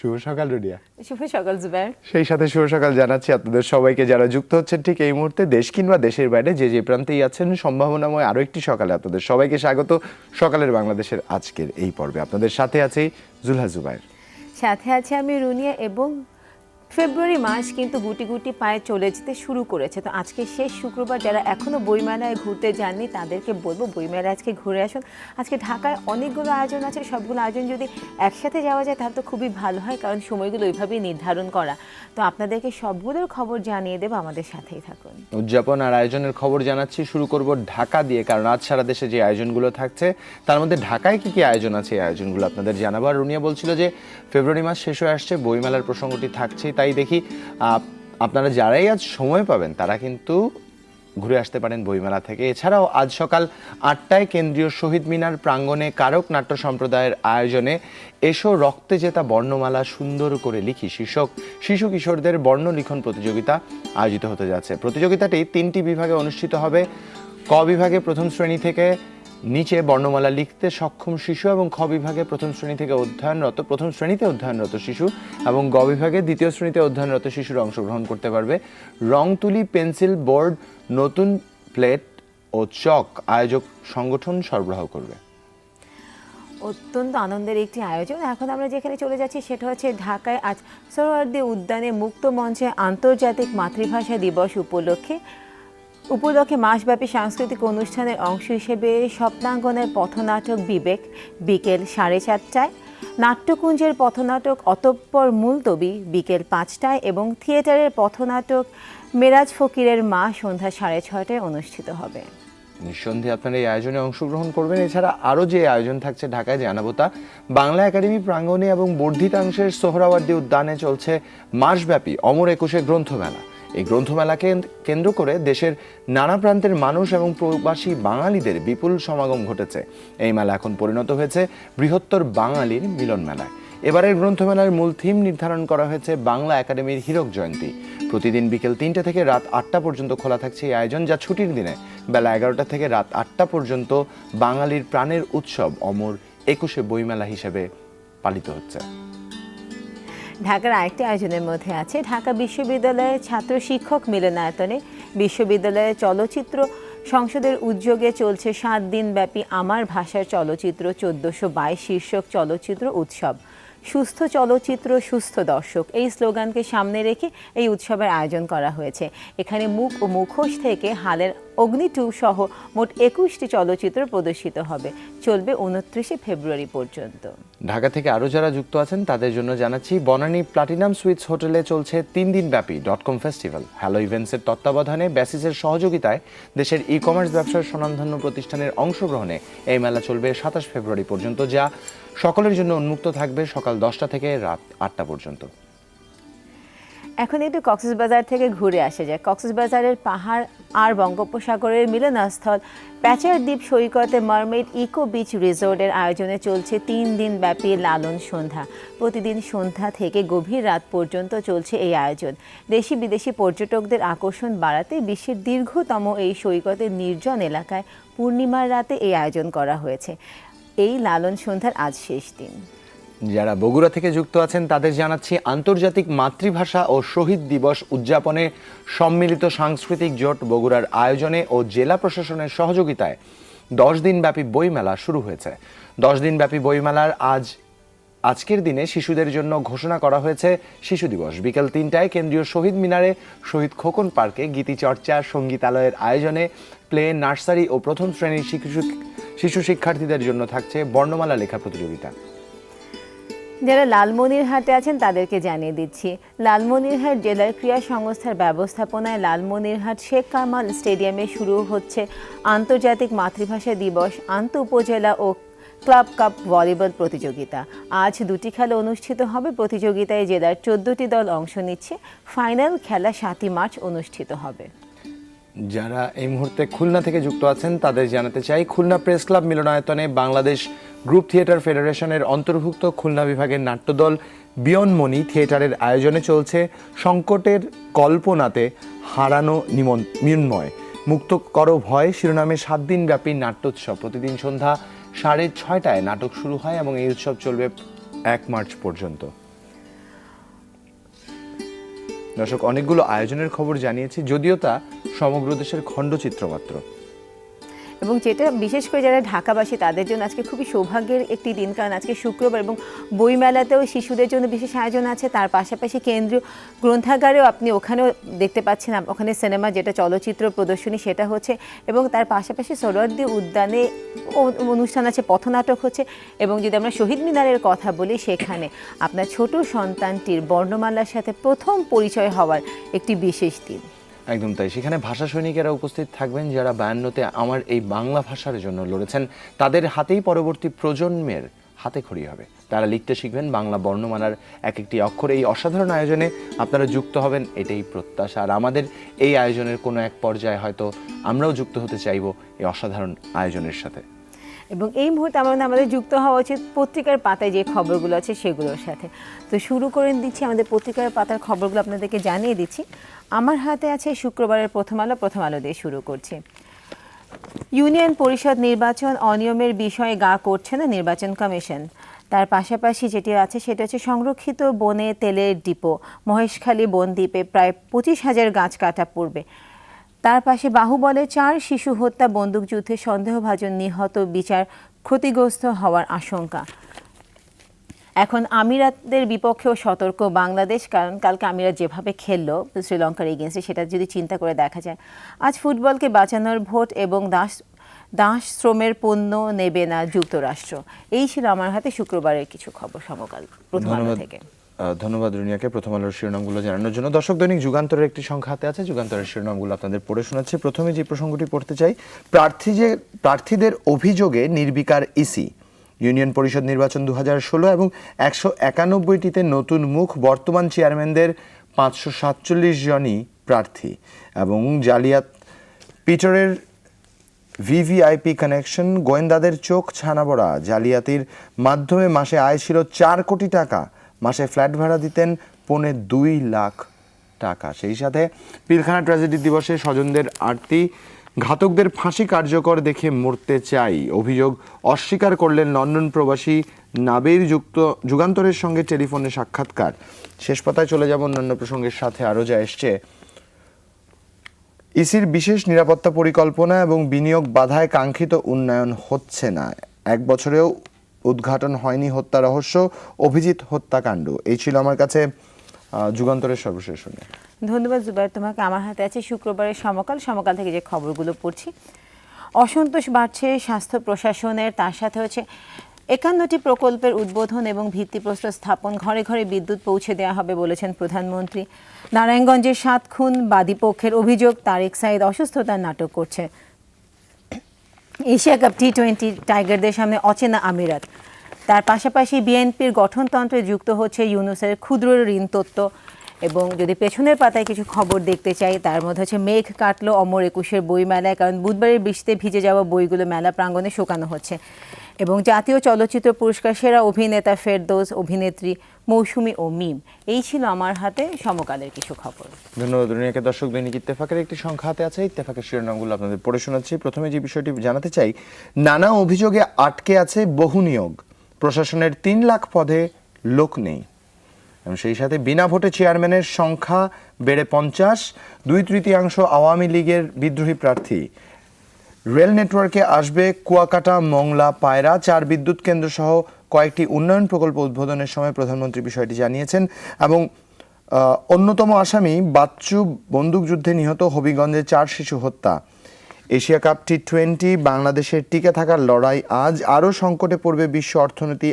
শুভ সকাল রুডিয়া। শুভ সকাল জুবাইর। সেই সাথে শুভ সকাল জানাচ্ছি আপনাদের সবাইকে যারা যুক্ত হচ্ছেন ঠিক এই মুহূর্তে দেশ কিংবা দেশের বাইরে যে প্রান্তেই আছেন। সম্ভাবনাময় আরো একটি সকালে আপনাদের সবাইকে স্বাগত। সকালের বাংলাদেশের আজকের এই পর্বে আপনাদের সাথে আছে জুলহা জুবাইর, সাথে আছে আমি রুনিয়া। এবং ফেব্রুয়ারি মাস কিন্তু গুটি গুটি পায়ে চলে যেতে শুরু করেছে। তো আজকে শেষ শুক্রবার, যারা এখনও বইমেলায় ঘুরতে যাননি তাদেরকে বলবো বইমেলায় আজকে ঘুরে আসুন। আজকে ঢাকায় অনেকগুলো আয়োজন আছে, সবগুলো আয়োজন যদি একসাথে যাওয়া যায় তাহলে তো খুবই ভালো হয়, কারণ সময়গুলো ওইভাবেই নির্ধারণ করা। তো আপনাদেরকে সবগুলোর খবর জানিয়ে দেবো, আমাদের সাথেই থাকুন। উদযাপন আর আয়োজনের খবর জানাচ্ছি। শুরু করব ঢাকা দিয়ে, কারণ আজ সারা দেশে যে আয়োজনগুলো থাকছে তার মধ্যে ঢাকায় কি কি আয়োজন আছে এই আয়োজনগুলো আপনাদের জানাবো। আর রুনিয়া বলছিল যে ফেব্রুয়ারি মাস শেষ হয়ে আসছে, বইমেলার প্রসঙ্গটি থাকছে, তাই দেখি আপনারা যারাই আজ সময় পাবেন তারা কিন্তু ঘুরে আসতে পারেন বইমেলা থেকে। এছাড়াও আজ সকাল 8টায় কেন্দ্রীয় শহীদ মিনার প্রাঙ্গণে কারক নাট্য সম্প্রদায়ের আয়োজনে এসো রক্তে জেতা বর্ণমালা সুন্দর করে লিখি শীর্ষক শিশু কিশোরদের বর্ণ লিখন প্রতিযোগিতা আয়োজিত হতে যাচ্ছে। প্রতিযোগিতাটি 3টি বিভাগে অনুষ্ঠিত হবে। ক বিভাগে প্রথম শ্রেণী থেকে নিচে বর্ণমালা লিখতে সক্ষম শিশু এবং খ বিভাগে প্রথম শ্রেণীতে অধ্যয়নরত শিশু এবং গ বিভাগে দ্বিতীয় শ্রেণীতে অধ্যয়নরত শিশুরা অংশগ্রহণ করতে পারবে। রং তুলি, পেন্সিল, বোর্ড, নতুন প্লেট ও চক আয়োজক সংগঠন সরবরাহ করবে। অত্যন্ত আনন্দের একটি আয়োজন। এখন আমরা যেখানে চলে যাচ্ছি সেটা হচ্ছে ঢাকায় আজ সোহরাওয়ার্দী উদ্যানে মুক্ত মঞ্চে আন্তর্জাতিক মাতৃভাষা দিবস উপলক্ষে মাসব্যাপী সাংস্কৃতিক অনুষ্ঠানের অংশ হিসেবে স্বপ্নাঙ্গনের পথনাটক বিবেক বিকেল 4:30টায়, নাট্যকুঞ্জের পথনাটক অতঃপর মুলতবি বিকেল 5টায় এবং থিয়েটারের পথনাটক মেরাজ ফকিরের মা সন্ধ্যা 6:30টায় অনুষ্ঠিত হবে। নিঃসন্দেহে আপনারা এই আয়োজনে অংশগ্রহণ করবেন। এছাড়া আরও যে আয়োজন থাকছে ঢাকায় জানাবো তা। বাংলা একাডেমি প্রাঙ্গণে এবং বর্ধিতাংশের সোহরাওয়ার্দী উদ্যানে চলছে মাসব্যাপী অমর একুশে গ্রন্থমেলা। এই গ্রন্থমেলাকে কেন্দ্র করে দেশের নানা প্রান্তের মানুষ এবং প্রবাসী বাঙালিদের বিপুল সমাগম ঘটেছে। এই মেলা এখন পরিণত হয়েছে বৃহত্তর বাঙালির মিলন মেলায়। এবারের গ্রন্থমেলার মূল থিম নির্ধারণ করা হয়েছে বাংলা একাডেমির হীরক জয়ন্তী। প্রতিদিন বিকেল 3টা থেকে রাত 8টা পর্যন্ত খোলা থাকছে এই আয়োজন, যা ছুটির দিনে বেলা 11টা থেকে রাত 8টা পর্যন্ত বাঙালির প্রাণের উৎসব অমর একুশে বইমেলা হিসেবে পালিত হচ্ছে। ঢাকার আরেকটি আয়োজনের মধ্যে আছে ঢাকা বিশ্ববিদ্যালয়ের ছাত্র শিক্ষক মিলনায়তনে বিশ্ববিদ্যালয়ের চলচ্চিত্র সংসদের উদ্যোগে চলছে 7 দিন ব্যাপী আমার ভাষার চলচ্চিত্র 1422 শীর্ষক চলচ্চিত্র উৎসব। সুস্থ চলচ্চিত্র, সুস্থ দর্শক, এই স্লোগানকে সামনে রেখে এই উৎসবের আয়োজন করা হয়েছে। এখানে মুখ ও মুখোশ থেকে হালের অগ্নি 2 সহ মোট 21টি চলচ্চিত্র প্রদর্শিত হবে। চলবে 29শে ফেব্রুয়ারি পর্যন্ত। ঢাকা থেকে আরও যারা যুক্ত আছেন তাদের জন্য জানাচ্ছি, বনানী প্লাটিনাম সুইটস হোটেলে চলছে 3 দিন ব্যাপী .com ফেস্টিভ্যাল। হ্যালো ইভেন্টসের তত্ত্বাবধানে বেসিসের সহযোগিতায় দেশের ই-কমার্স ব্যবসার স্বনামধন্য প্রতিষ্ঠানের অংশগ্রহণে এই মেলা চলবে 27 ফেব্রুয়ারি পর্যন্ত, যা সকলের জন্য উন্মুক্ত থাকবে সকাল 10টা থেকে রাত 8টা পর্যন্ত। এখন একটু কক্সবাজার থেকে ঘুরে আসা যায়। কক্সবাজারের পাহাড় আর বঙ্গোপসাগরের মিলনস্থল প্যাচার দ্বীপ সৈকতে মারমেড ইকো বিচ রিসোর্টের আয়োজনে চলছে 3 দিন ব্যাপী লালন সন্ধ্যা। প্রতিদিন সন্ধ্যা থেকে গভীর রাত পর্যন্ত চলছে এই আয়োজন। দেশি বিদেশি পর্যটকদের আকর্ষণ বাড়াতে বিশ্বের দীর্ঘতম এই সৈকতের নির্জন এলাকায় পূর্ণিমার রাতে এই আয়োজন করা হয়েছে। এই লালন সন্ধ্যার আজ শেষ দিন। যারা বগুড়া থেকে যুক্ত আছেন তাদের জানাচ্ছি, আন্তর্জাতিক মাতৃভাষা ও শহীদ দিবস উদযাপনে সম্মিলিত সাংস্কৃতিক জোট বগুড়ার আয়োজনে ও জেলা প্রশাসনের সহযোগিতায় 10 দিন ব্যাপী বইমেলা শুরু হয়েছে। 10 দিন ব্যাপী বইমেলার আজকের দিনে শিশুদের জন্য ঘোষণা করা হয়েছে শিশু দিবস। বিকেল 3টায় কেন্দ্রীয় শহীদ মিনারে শহীদ খোকন পার্কে গীতিচর্চা সঙ্গীতালয়ের আয়োজনে প্লে, নার্সারি ও প্রথম শ্রেণীর শিশু শিক্ষার্থীদের জন্য থাকছে বর্ণমালা লেখা প্রতিযোগিতা। যারা লালমনিরহাটে আছেন তাদেরকে জানিয়ে দিচ্ছি, লালমনিরহাট জেলার ক্রীড়া সংস্থার ব্যবস্থাপনায় লালমনিরহাট শেখ কামাল স্টেডিয়ামে শুরু হচ্ছে আন্তর্জাতিক মাতৃভাষা দিবস আন্তঃ উপজেলা ও ক্লাব কাপ ভলিবল প্রতিযোগিতা। আজ 2টি খেলা অনুষ্ঠিত হবে। প্রতিযোগিতায় জেলার 14টি দল অংশ নিচ্ছে। ফাইনাল খেলা 7ই মার্চ অনুষ্ঠিত হবে। যারা এই মুহূর্তে খুলনা থেকে যুক্ত আছেন তাদের জানাতে চাই, খুলনা প্রেস ক্লাব মিলনায়তনে বাংলাদেশ গ্রুপ থিয়েটার ফেডারেশনের অন্তর্ভুক্ত খুলনা বিভাগের নাট্যদল বিয়ন্ড মনি থিয়েটারের আয়োজনে চলছে সংকটের কল্পনাতে হারানো মৃন্ময় মুক্ত করো ভয় শিরোনামে 7 দিন ব্যাপী নাট্যোৎসব। প্রতিদিন সন্ধ্যা 6:30টায় নাটক শুরু হয় এবং এই উৎসব চলবে 1 মার্চ পর্যন্ত। দর্শক, অনেকগুলো আয়োজনের খবর জানিয়েছি, যদিও তা সমগ্র দেশের খণ্ডচিত্র মাত্র। এবং যেটা বিশেষ করে যারা ঢাকাবাসী তাদের জন্য আজকে খুবই সৌভাগ্যের একটি দিন, কারণ আজকে শুক্রবার এবং বইমেলাতেও শিশুদের জন্য বিশেষ আয়োজন আছে। তার পাশাপাশি কেন্দ্রীয় গ্রন্থাগারেও আপনি ওখানেও দেখতে পাচ্ছেন, ওখানে সিনেমা যেটা চলচ্চিত্র প্রদর্শনী সেটা হচ্ছে, এবং তার পাশাপাশি সোহরাওয়ার্দী উদ্যানে অনুষ্ঠান আছে, পথনাটক হচ্ছে। এবং যদি আমরা শহীদ মিনারের কথা বলি, সেখানে আপনার ছোট সন্তানটির বর্ণমালার সাথে প্রথম পরিচয় হওয়ার একটি বিশেষ দিন। একদম তাই। সেখানে ভাষা সৈনিকেরা উপস্থিত থাকবেন, যারা 52-তে আমার এই বাংলা ভাষার জন্য লড়েছেন। তাদের হাতেই পরবর্তী প্রজন্মের হাতে খড়ি হবে। তারা লিখতে শিখবেন বাংলা বর্ণমালার এক একটি অক্ষর। এই অসাধারণ আয়োজনে আপনারা যুক্ত হবেন, এটাই প্রত্যাশা। আর আমাদের এই আয়োজনের কোনো এক পর্যায়ে হয়তো আমরাও যুক্ত হতে চাইব এই অসাধারণ আয়োজনের সাথে। এবং এই মুহূর্তে আমাদের যুক্ত হওয়া উচিত পত্রিকার পাতায় যে খবরগুলো আছে সেগুলোর সাথে। তো শুরু করে দিচ্ছি, আমাদের পত্রিকার পাতার খবরগুলো আপনাদেরকে জানিয়ে দিচ্ছি। আমার হাতে আছে শুক্রবারের প্রথম আলো দিয়ে শুরু করছি। ইউনিয়ন পরিষদ নির্বাচন অনিয়মের বিষয়ে গা করছে না নির্বাচন কমিশন। তার পাশাপাশি যেটি আছে সেটা হচ্ছে সংরক্ষিত বনে তেলের ডিপো, মহেশখালী বনদ্বীপে প্রায় 25,000 গাছ কাটা পড়বে। তার পাশে বাহুবলে 4 শিশু হত্যা বন্দুকযুদ্ধে সন্দেহভাজন নিহত, বিচার ক্ষতিগ্রস্ত হওয়ার আশঙ্কা। এখন আমিরাতের বিপক্ষেও সতর্ক বাংলাদেশ, কারণ কালকে আমিরাত যেভাবে খেললো শ্রীলঙ্কার এগেন্স্টে, সেটা যদি চিন্তা করে দেখা যায়। আজ ফুটবলকে বাঁচানোর ভোট এবং দাস শ্রমের পণ্য নেবে না যুক্তরাষ্ট্র। এই ছিল আমার হাতে শুক্রবারের কিছু খবর সমকাল প্রথম আলো থেকে। ধন্যবাদ রুনিয়াকে প্রথম আলোর শিরোনামগুলো জানানোর জন্য। দর্শক, দৈনিক যুগান্তরের একটি সংখ্যা হাতে আছে, যুগান্তরের শিরোনামগুলো আপনাদের পড়ে শোনাচ্ছি। প্রথমে যে প্রসঙ্গটি পড়তে চাই, প্রার্থীদের অভিযোগে নির্বিকার ইসি। ইউনিয়ন পরিষদ নির্বাচন 2016 এবং 191টিতে নতুন মুখ, বর্তমান চেয়ারম্যানদের 547 জনই প্রার্থী। এবং জালিয়াত পিটারের ভিভিআইপি কানেকশন, গোয়েন্দাদের চোখ ছানাবড়া। জালিয়াতির মাধ্যমে মাসে আয় ছিল 4 কোটি টাকা, মাসে ফ্ল্যাট ভাড়া দিতেন 2.25 লাখ টাকা। সেই সাথে পিলখানা ট্র্যাজেডি দিবসে স্বজনদের আরতি, ঘাতকদের ফাঁসি কার্যকর দেখে মরতে চাই অভিযোগ অস্বীকার করলেন লন্ডন প্রবাসী নাবির। যুগান্তরের সঙ্গে টেলিফোনে সাক্ষাৎকার। শেষ পাতায় চলে যাব অন্যান্য প্রসঙ্গের সাথে। আরও যা এসছে, ইসির বিশেষ নিরাপত্তা পরিকল্পনা এবং বিনিয়োগ বাধায় কাঙ্ক্ষিত উন্নয়ন হচ্ছে না। 1 বছরেও উদ্ঘাটন হয়নি হত্যা রহস্য, অভিজিৎ হত্যাকাণ্ড। এই ছিল আমার কাছে যুগান্তরের সর্বশেষ শুনে। ধন্যবাদ জুবাইর তোমাকে। আমার হাতে আছে শুক্রবারের সমকাল থেকে যে খবরগুলো পড়ছি। অসন্তোষ বাড়ছে স্বাস্থ্য প্রশাসনের, তার সাথে হচ্ছে 51টি প্রকল্পের উদ্বোধন এবং ভিত্তিপ্রস্তর স্থাপন, ঘরে ঘরে বিদ্যুৎ পৌঁছে দেওয়া হবে বলেছেন প্রধানমন্ত্রী। নারায়ণগঞ্জের 7 খুন, বাদীপক্ষের অভিযোগ তারেক সাইদ অসুস্থতার নাটক করছে। এশিয়া কাপ টি20 টাইগারদের সামনে অচেনা আমিরাত। তার পাশাপাশি বিএনপির গঠনতন্ত্রে যুক্ত হচ্ছে ইউনূসের ক্ষুদ্র ঋণ তত্ত্ব। এবং যদি পেছনের পাতায় কিছু খবর দেখতে চাই, তার মধ্যে হচ্ছে মেঘ কাটলো অমর 21-এর বইমেলায়, কারণ বুধবারের বৃষ্টিতে ভিজে যাওয়া বইগুলো মেলা প্রাঙ্গণে শুকানো হচ্ছে। এবং জাতীয় চলচ্চিত্র পুরস্কার সেরা অভিনেতা ফেরদৌস, অভিনেত্রী মৌসুমী ও মিম। এই ছিল আমার হাতে সমকালের কিছু খবর। ধন্যবাদ রুনিয়াকে। দর্শক, দৈনিক ইত্তেফাকের একটি সংখ্যা হাতে আছে, ইত্তেফাকের শিরোনামগুলো আপনাদের পড়ে শোনাচ্ছি। প্রথমে যে বিষয়টি জানাতে চাই, নানা অভিযোগে আটকে আছে বহু নিয়োগ, প্রশাসনের 3 লাখ পদে লোক নেই। এবং সেই সাথে বিনা ভোটে চেয়ারম্যানের সংখ্যা বেড়ে 50, 2/3 আওয়ামী লীগের বিদ্রোহী প্রার্থী। রেল নেটওয়ার্কে আসবে কুয়াকাটা, মংলা, পায়রা, 4 বিদ্যুৎ কেন্দ্র সহ কয়েকটি উন্নয়ন প্রকল্প উদ্বোধনের সময় প্রধানমন্ত্রী বিষয়টি জানিয়েছেন। এবং অন্যতম আসামি বাচ্চু বন্দুকযুদ্ধে নিহত, হবিগঞ্জে 4 শিশু হত্যা। এশিয়া কাপ টি20 বাংলাদেশের টিকে থাকার লড়াই আজ, আরও সংকটে পড়বে বিশ্ব অর্থনীতি,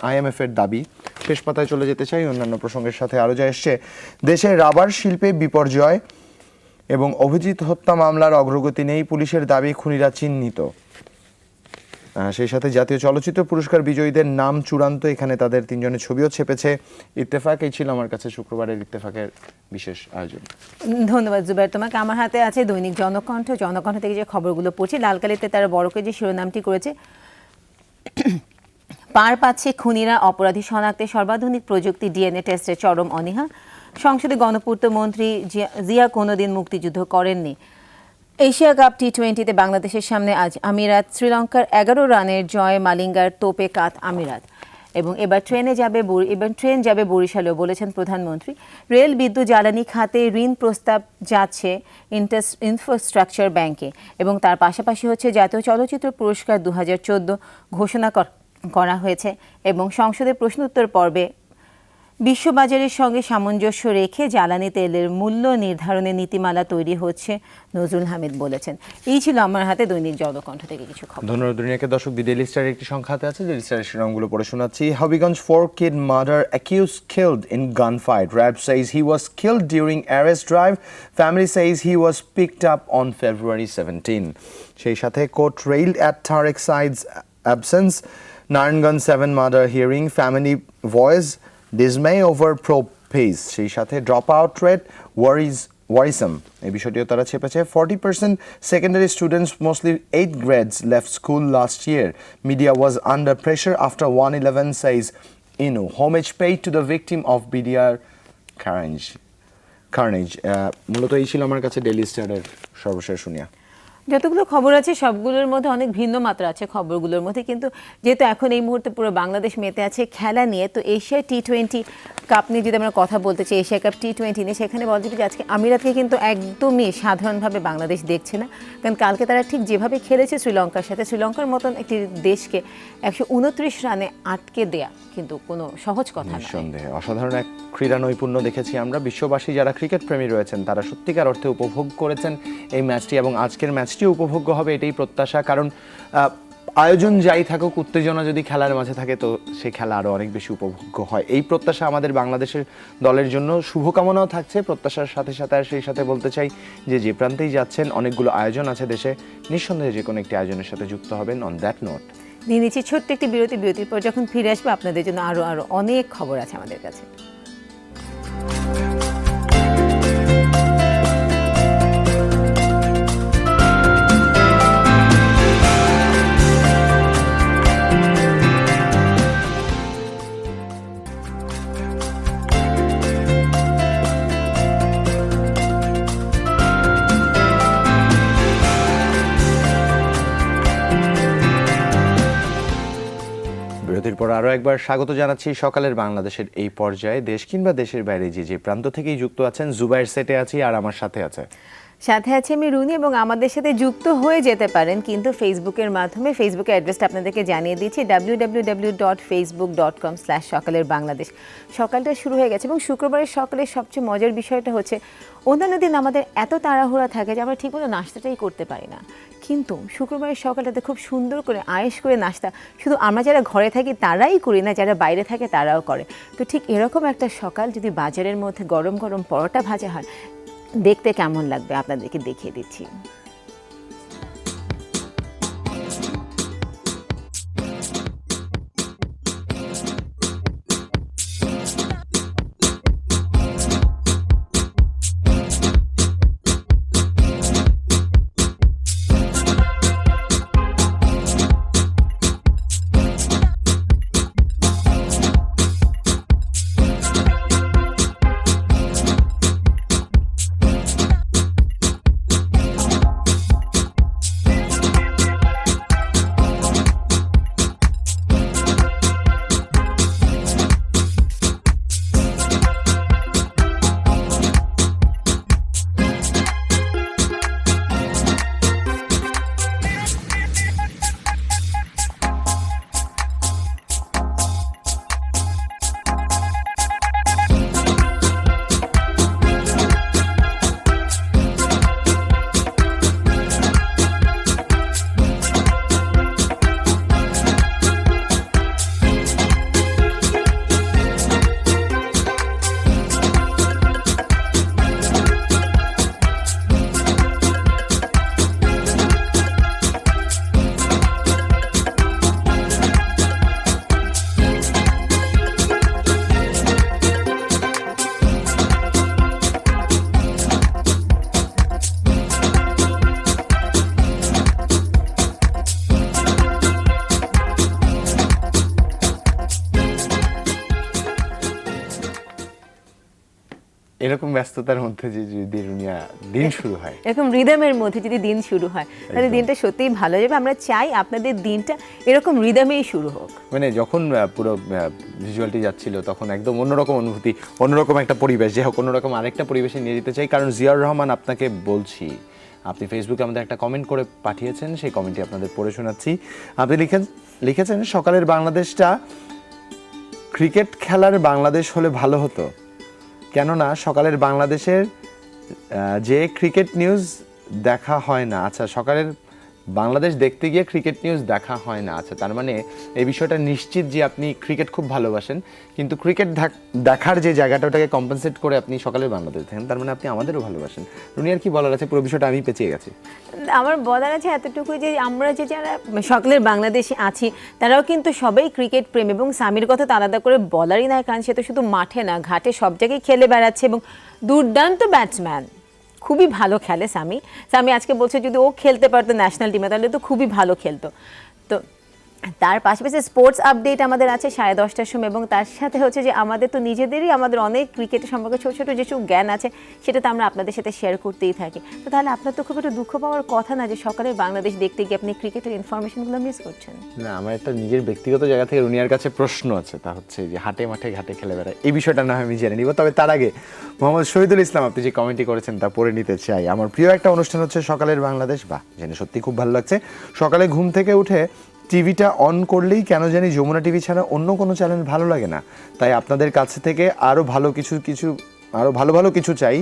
আইএমএফের দাবি। শেষ পাতায় চলে যেতে চাই অন্যান্য প্রসঙ্গের সাথে। আরও যা এসছে, দেশের রাবার শিল্পে বিপর্যয় এবং অভিজিৎ হত্যা মামলার অগ্রগতি নেই, পুলিশের দাবি খুনিরা চিহ্নিত। সেই সাথে জাতীয় চলচ্চিত্র পুরস্কার বিজয়ীদের নাম চূড়ান্ত, এখানে তাদের 3 জনের ছবিও ছেপেছে ইত্তেফাক। এই ছিল আমার কাছে শুক্রবারের ইত্তেফাকের বিশেষ আয়োজন। ধন্যবাদ জুবাইর তোমাকে। আমার হাতে আছে দৈনিক জনকণ্ঠ থেকে যে খবরগুলো পড়ছি। লালকালিতে তারা বড়কে যে শিরোনামটি করেছে, পার পাচ্ছে খুনিরা, অপরাধী শনাক্তে সর্বাধুনিক প্রযুক্তি, ডিএনএ টেস্টে চরম অনীহা। সংসদে গণপূর্ত মন্ত্রী জিয়া কোনোদিন মুক্তিযুদ্ধ করেননি। এশিয়া কাপ টি20তে বাংলাদেশের সামনে আজ আমিরাত, শ্রীলঙ্কার 11 রানের জয়, মালিঙ্গার তোপে কাত আমিরাত। এবং এবার ট্রেন যাবে বরিশালেও বলেছেন প্রধানমন্ত্রী। রেল, বিদ্যুৎ, জ্বালানি খাতে ঋণ প্রস্তাব যাচ্ছে ইনফ্রাস্ট্রাকচার ব্যাংকে এবং তার পাশাপাশি হচ্ছে জাতীয় চলচ্চিত্র পুরস্কার 2014 ঘোষণা করা হয়েছে এবং সংসদের প্রশ্ন উত্তর পর্বে বিশ্ববাজারের সঙ্গে সামঞ্জস্য রেখে জ্বালানি তেলের মূল্য নির্ধারণের নীতিমালা তৈরি হচ্ছে, নজরুল হামিদ বলেছেন। এই ছিল আমার হাতে দৈনিক জলকণ্ঠ থেকে কিছু খবর। ধন্যবাদ দুনিয়াকে। দর্শক, দি ডেইলি স্টারের একটি সংখ্যা হাতে আছে, ডেইলি স্টারের শিরোনামগুলো পড়ে শোনাচ্ছি। Habiganj 4-kid murder, accused killed in gunfight. RAB says he was killed during arrest drive. Family says he was picked up on February 17. সেই সাথে court railed at Tarek Said's absence. Naranganj 7 murder hearing, family voice dismay over probe pace. সেই সাথে dropout rate worrisome. এই বিষয়টিও তারা চেপেছে। 40% secondary students, mostly 8th grades, left school last year. Media was under pressure after 111, says Inu. Homage paid to the victim of BDR carnage. মূলত এই ছিল আমার কাছে ডেইলি স্টারের সর্বশেষ শুনিয়া। যতগুলো খবর আছে সবগুলোর মধ্যে অনেক ভিন্ন মাত্রা আছে খবরগুলোর মধ্যে, কিন্তু যেহেতু এখন এই মুহূর্তে পুরো বাংলাদেশ মেতে আছে খেলা নিয়ে, তো এশিয়া টি-20 কাপ নিয়ে যদি আমরা কথা বলতে চাই, এশিয়া কাপ টি-20 নিয়ে, সেখানে বলতে যে আজকে আমিরাতকে কিন্তু একদমই সাধারণভাবে বাংলাদেশ দেখছে না। কারণ কালকে তারা ঠিক যেভাবে খেলেছে শ্রীলঙ্কার সাথে, শ্রীলঙ্কার মতন একটি দেশকে 129 রানে আটকে দেয়া কিন্তু কোনো সহজ কথা না। নিঃসন্দেহে অসাধারণ এক ক্রীড়া নৈপুণ্য দেখেছি আমরা। বিশ্ববাসী যারা ক্রিকেট প্রেমী রয়েছেন তারা সত্যিকার অর্থে উপভোগ করেছেন এই ম্যাচটি, এবং আজকের ম্যাচটিও উপভোগ্য হবে এটাই প্রত্যাশা। কারণ আয়োজন যাই থাকুক, উত্তেজনা যদি খেলার মাঝে থাকে তো সেই খেলা আরও অনেক বেশি উপভোগ্য হয়। এই প্রত্যাশা আমাদের বাংলাদেশের দলের জন্য, শুভকামনাও থাকছে প্রত্যাশার সাথে সাথে। আর সেই সাথে বলতে চাই যে প্রান্তেই যাচ্ছেন, অনেকগুলো আয়োজন আছে দেশে, নিঃসন্দেহে যে কোনো একটি আয়োজনের সাথে যুক্ত হবেন। অন দ্যাট নোট নিয়ে নিচ্ছি ছোট্ট একটি বিরতির পর যখন ফিরে আসবে আপনাদের জন্য আরও অনেক খবর আছে আমাদের কাছে। বিরতির পর আরও একবার স্বাগত জানাচ্ছি সকালের বাংলাদেশের এই পর্যায়ে। দেশ কিংবা দেশের বাইরে যে প্রান্ত থেকেই যুক্ত আছেন, জুবাইর সেটে আছি আর আমার সাথে আছে আমি রুনি, এবং আমাদের সাথে যুক্ত হয়ে যেতে পারেন কিন্তু ফেসবুকের মাধ্যমে। ফেসবুকের অ্যাড্রেসটা আপনাদেরকে জানিয়ে দিচ্ছি, www.facebook.com/সকালের বাংলাদেশ। সকালটা শুরু হয়ে গেছে এবং শুক্রবারের সকালের সবচেয়ে মজার বিষয়টা হচ্ছে অন্যান্য দিন আমাদের এত তাড়াহুড়া থাকে যে আমরা ঠিকমতো নাস্তাটাই করতে পারি না, কিন্তু শুক্রবারের সকালটাতে খুব সুন্দর করে আয়েশ করে নাস্তা শুধু আমরা যারা ঘরে থাকি তারাই করি না, যারা বাইরে থাকে তারাও করে। তো ঠিক এরকম একটা সকাল যদি বাজারের মধ্যে গরম গরম পরোটা ভাজা হয়, দেখতে কেমন লাগবে আপনাদেরকে দেখিয়ে দিচ্ছি। এরকম ব্যস্ততার মধ্যে যে যদি রুনিয়া দিন শুরু হয়, এরকম রিদমের মধ্যে যদি দিন শুরু হয় তাহলে দিনটা সত্যিই ভালো যাবে। আমরা চাই আপনাদের দিনটা এরকম রিদমেই শুরু হোক। মানে যখন পুরো ভিজুয়ালটি যাচ্ছিল তখন একদম অন্যরকম অনুভূতি, অন্যরকম একটা পরিবেশ, যে হোক অন্যরকম আরেকটা পরিবেশে নিয়ে যেতে চাই। কারণ জিয়াউর রহমান, আপনাকে বলছি, আপনি ফেসবুকে আমাদের একটা কমেন্ট করে পাঠিয়েছেন, সেই কমেন্টটি আপনাদের পড়ে শোনাচ্ছি। আপনি লিখেছেন সকালের বাংলাদেশটা ক্রিকেট খেলার বাংলাদেশ হলে ভালো হতো, কেননা সকালের বাংলাদেশের যে ক্রিকেট নিউজ দেখা হয় না। আচ্ছা, সকালের বাংলাদেশ দেখতে গিয়ে ক্রিকেট নিউজ দেখা হয় না। আচ্ছা, তার মানে এই বিষয়টা নিশ্চিত যে আপনি ক্রিকেট খুব ভালোবাসেন, কিন্তু ক্রিকেট দেখার যে জায়গাটা ওটাকে কম্পেনসেট করে আপনি সকালের বাংলাদেশ দেখেন, তার মানে আপনি আমাদেরও ভালোবাসেন। রুনিয়ার কি বলার আছে? পুরো বিষয়টা আমি পেঁচিয়ে গেছি। আমার বলার আছে এতটুকু যে আমরা যে যারা সকালের বাংলাদেশে আছি তারাও কিন্তু সবাই ক্রিকেট প্রেম, এবং সামির কথা তো আলাদা করে বলারই না, কারণ সে তো শুধু মাঠে না ঘাটে সব জায়গায় খেলে বেড়াচ্ছে এবং দুর্দান্ত ব্যাটসম্যান, খুবই ভালো খেলে সামি। সামি আজকে বলছে যদি ও খেলতে পারতো ন্যাশনাল টিমে তাহলে তো খুবই ভালো খেলতো। তো তার পাশাপাশি স্পোর্টস আপডেট আমাদের আছে 10:30টার সময়, এবং তার সাথে হচ্ছে যে আমাদের তো নিজেদেরই আমাদের অনেক ক্রিকেটের সম্পর্কে ছোটো ছোটো যেসব জ্ঞান আছে সেটা তো আমরা আপনাদের সাথে শেয়ার করতেই থাকি। তো তাহলে আপনার তো খুব একটা দুঃখ পাওয়ার কথা না যে সকালের বাংলাদেশ দেখতে গিয়ে আপনি ক্রিকেটের ইনফরমেশনগুলো মিস করছেন। না, আমার একটা নিজের ব্যক্তিগত জায়গা থেকে রুনিয়ার কাছে প্রশ্ন আছে, তা হচ্ছে যে হাটে মাঠে ঘাটে খেলে বেড়ায়, এই বিষয়টা না হয় আমি জেনে নিব। তবে তার আগে মোহাম্মদ শহীদুল ইসলাম, আপনি যে কমেন্টটি করেছেন তা পড়ে নিতে চাই। আমার প্রিয় একটা অনুষ্ঠান হচ্ছে সকালের বাংলাদেশ, বাহ, জেনে সত্যি খুব ভালো লাগছে। সকালে ঘুম থেকে উঠে টিভিটা অন করলেই কেন জানি যমুনা টিভি ছাড়া অন্য কোনো চ্যানেল ভালো লাগে না। তাই আপনাদের কাছে থেকে আরও ভালো কিছু চাই।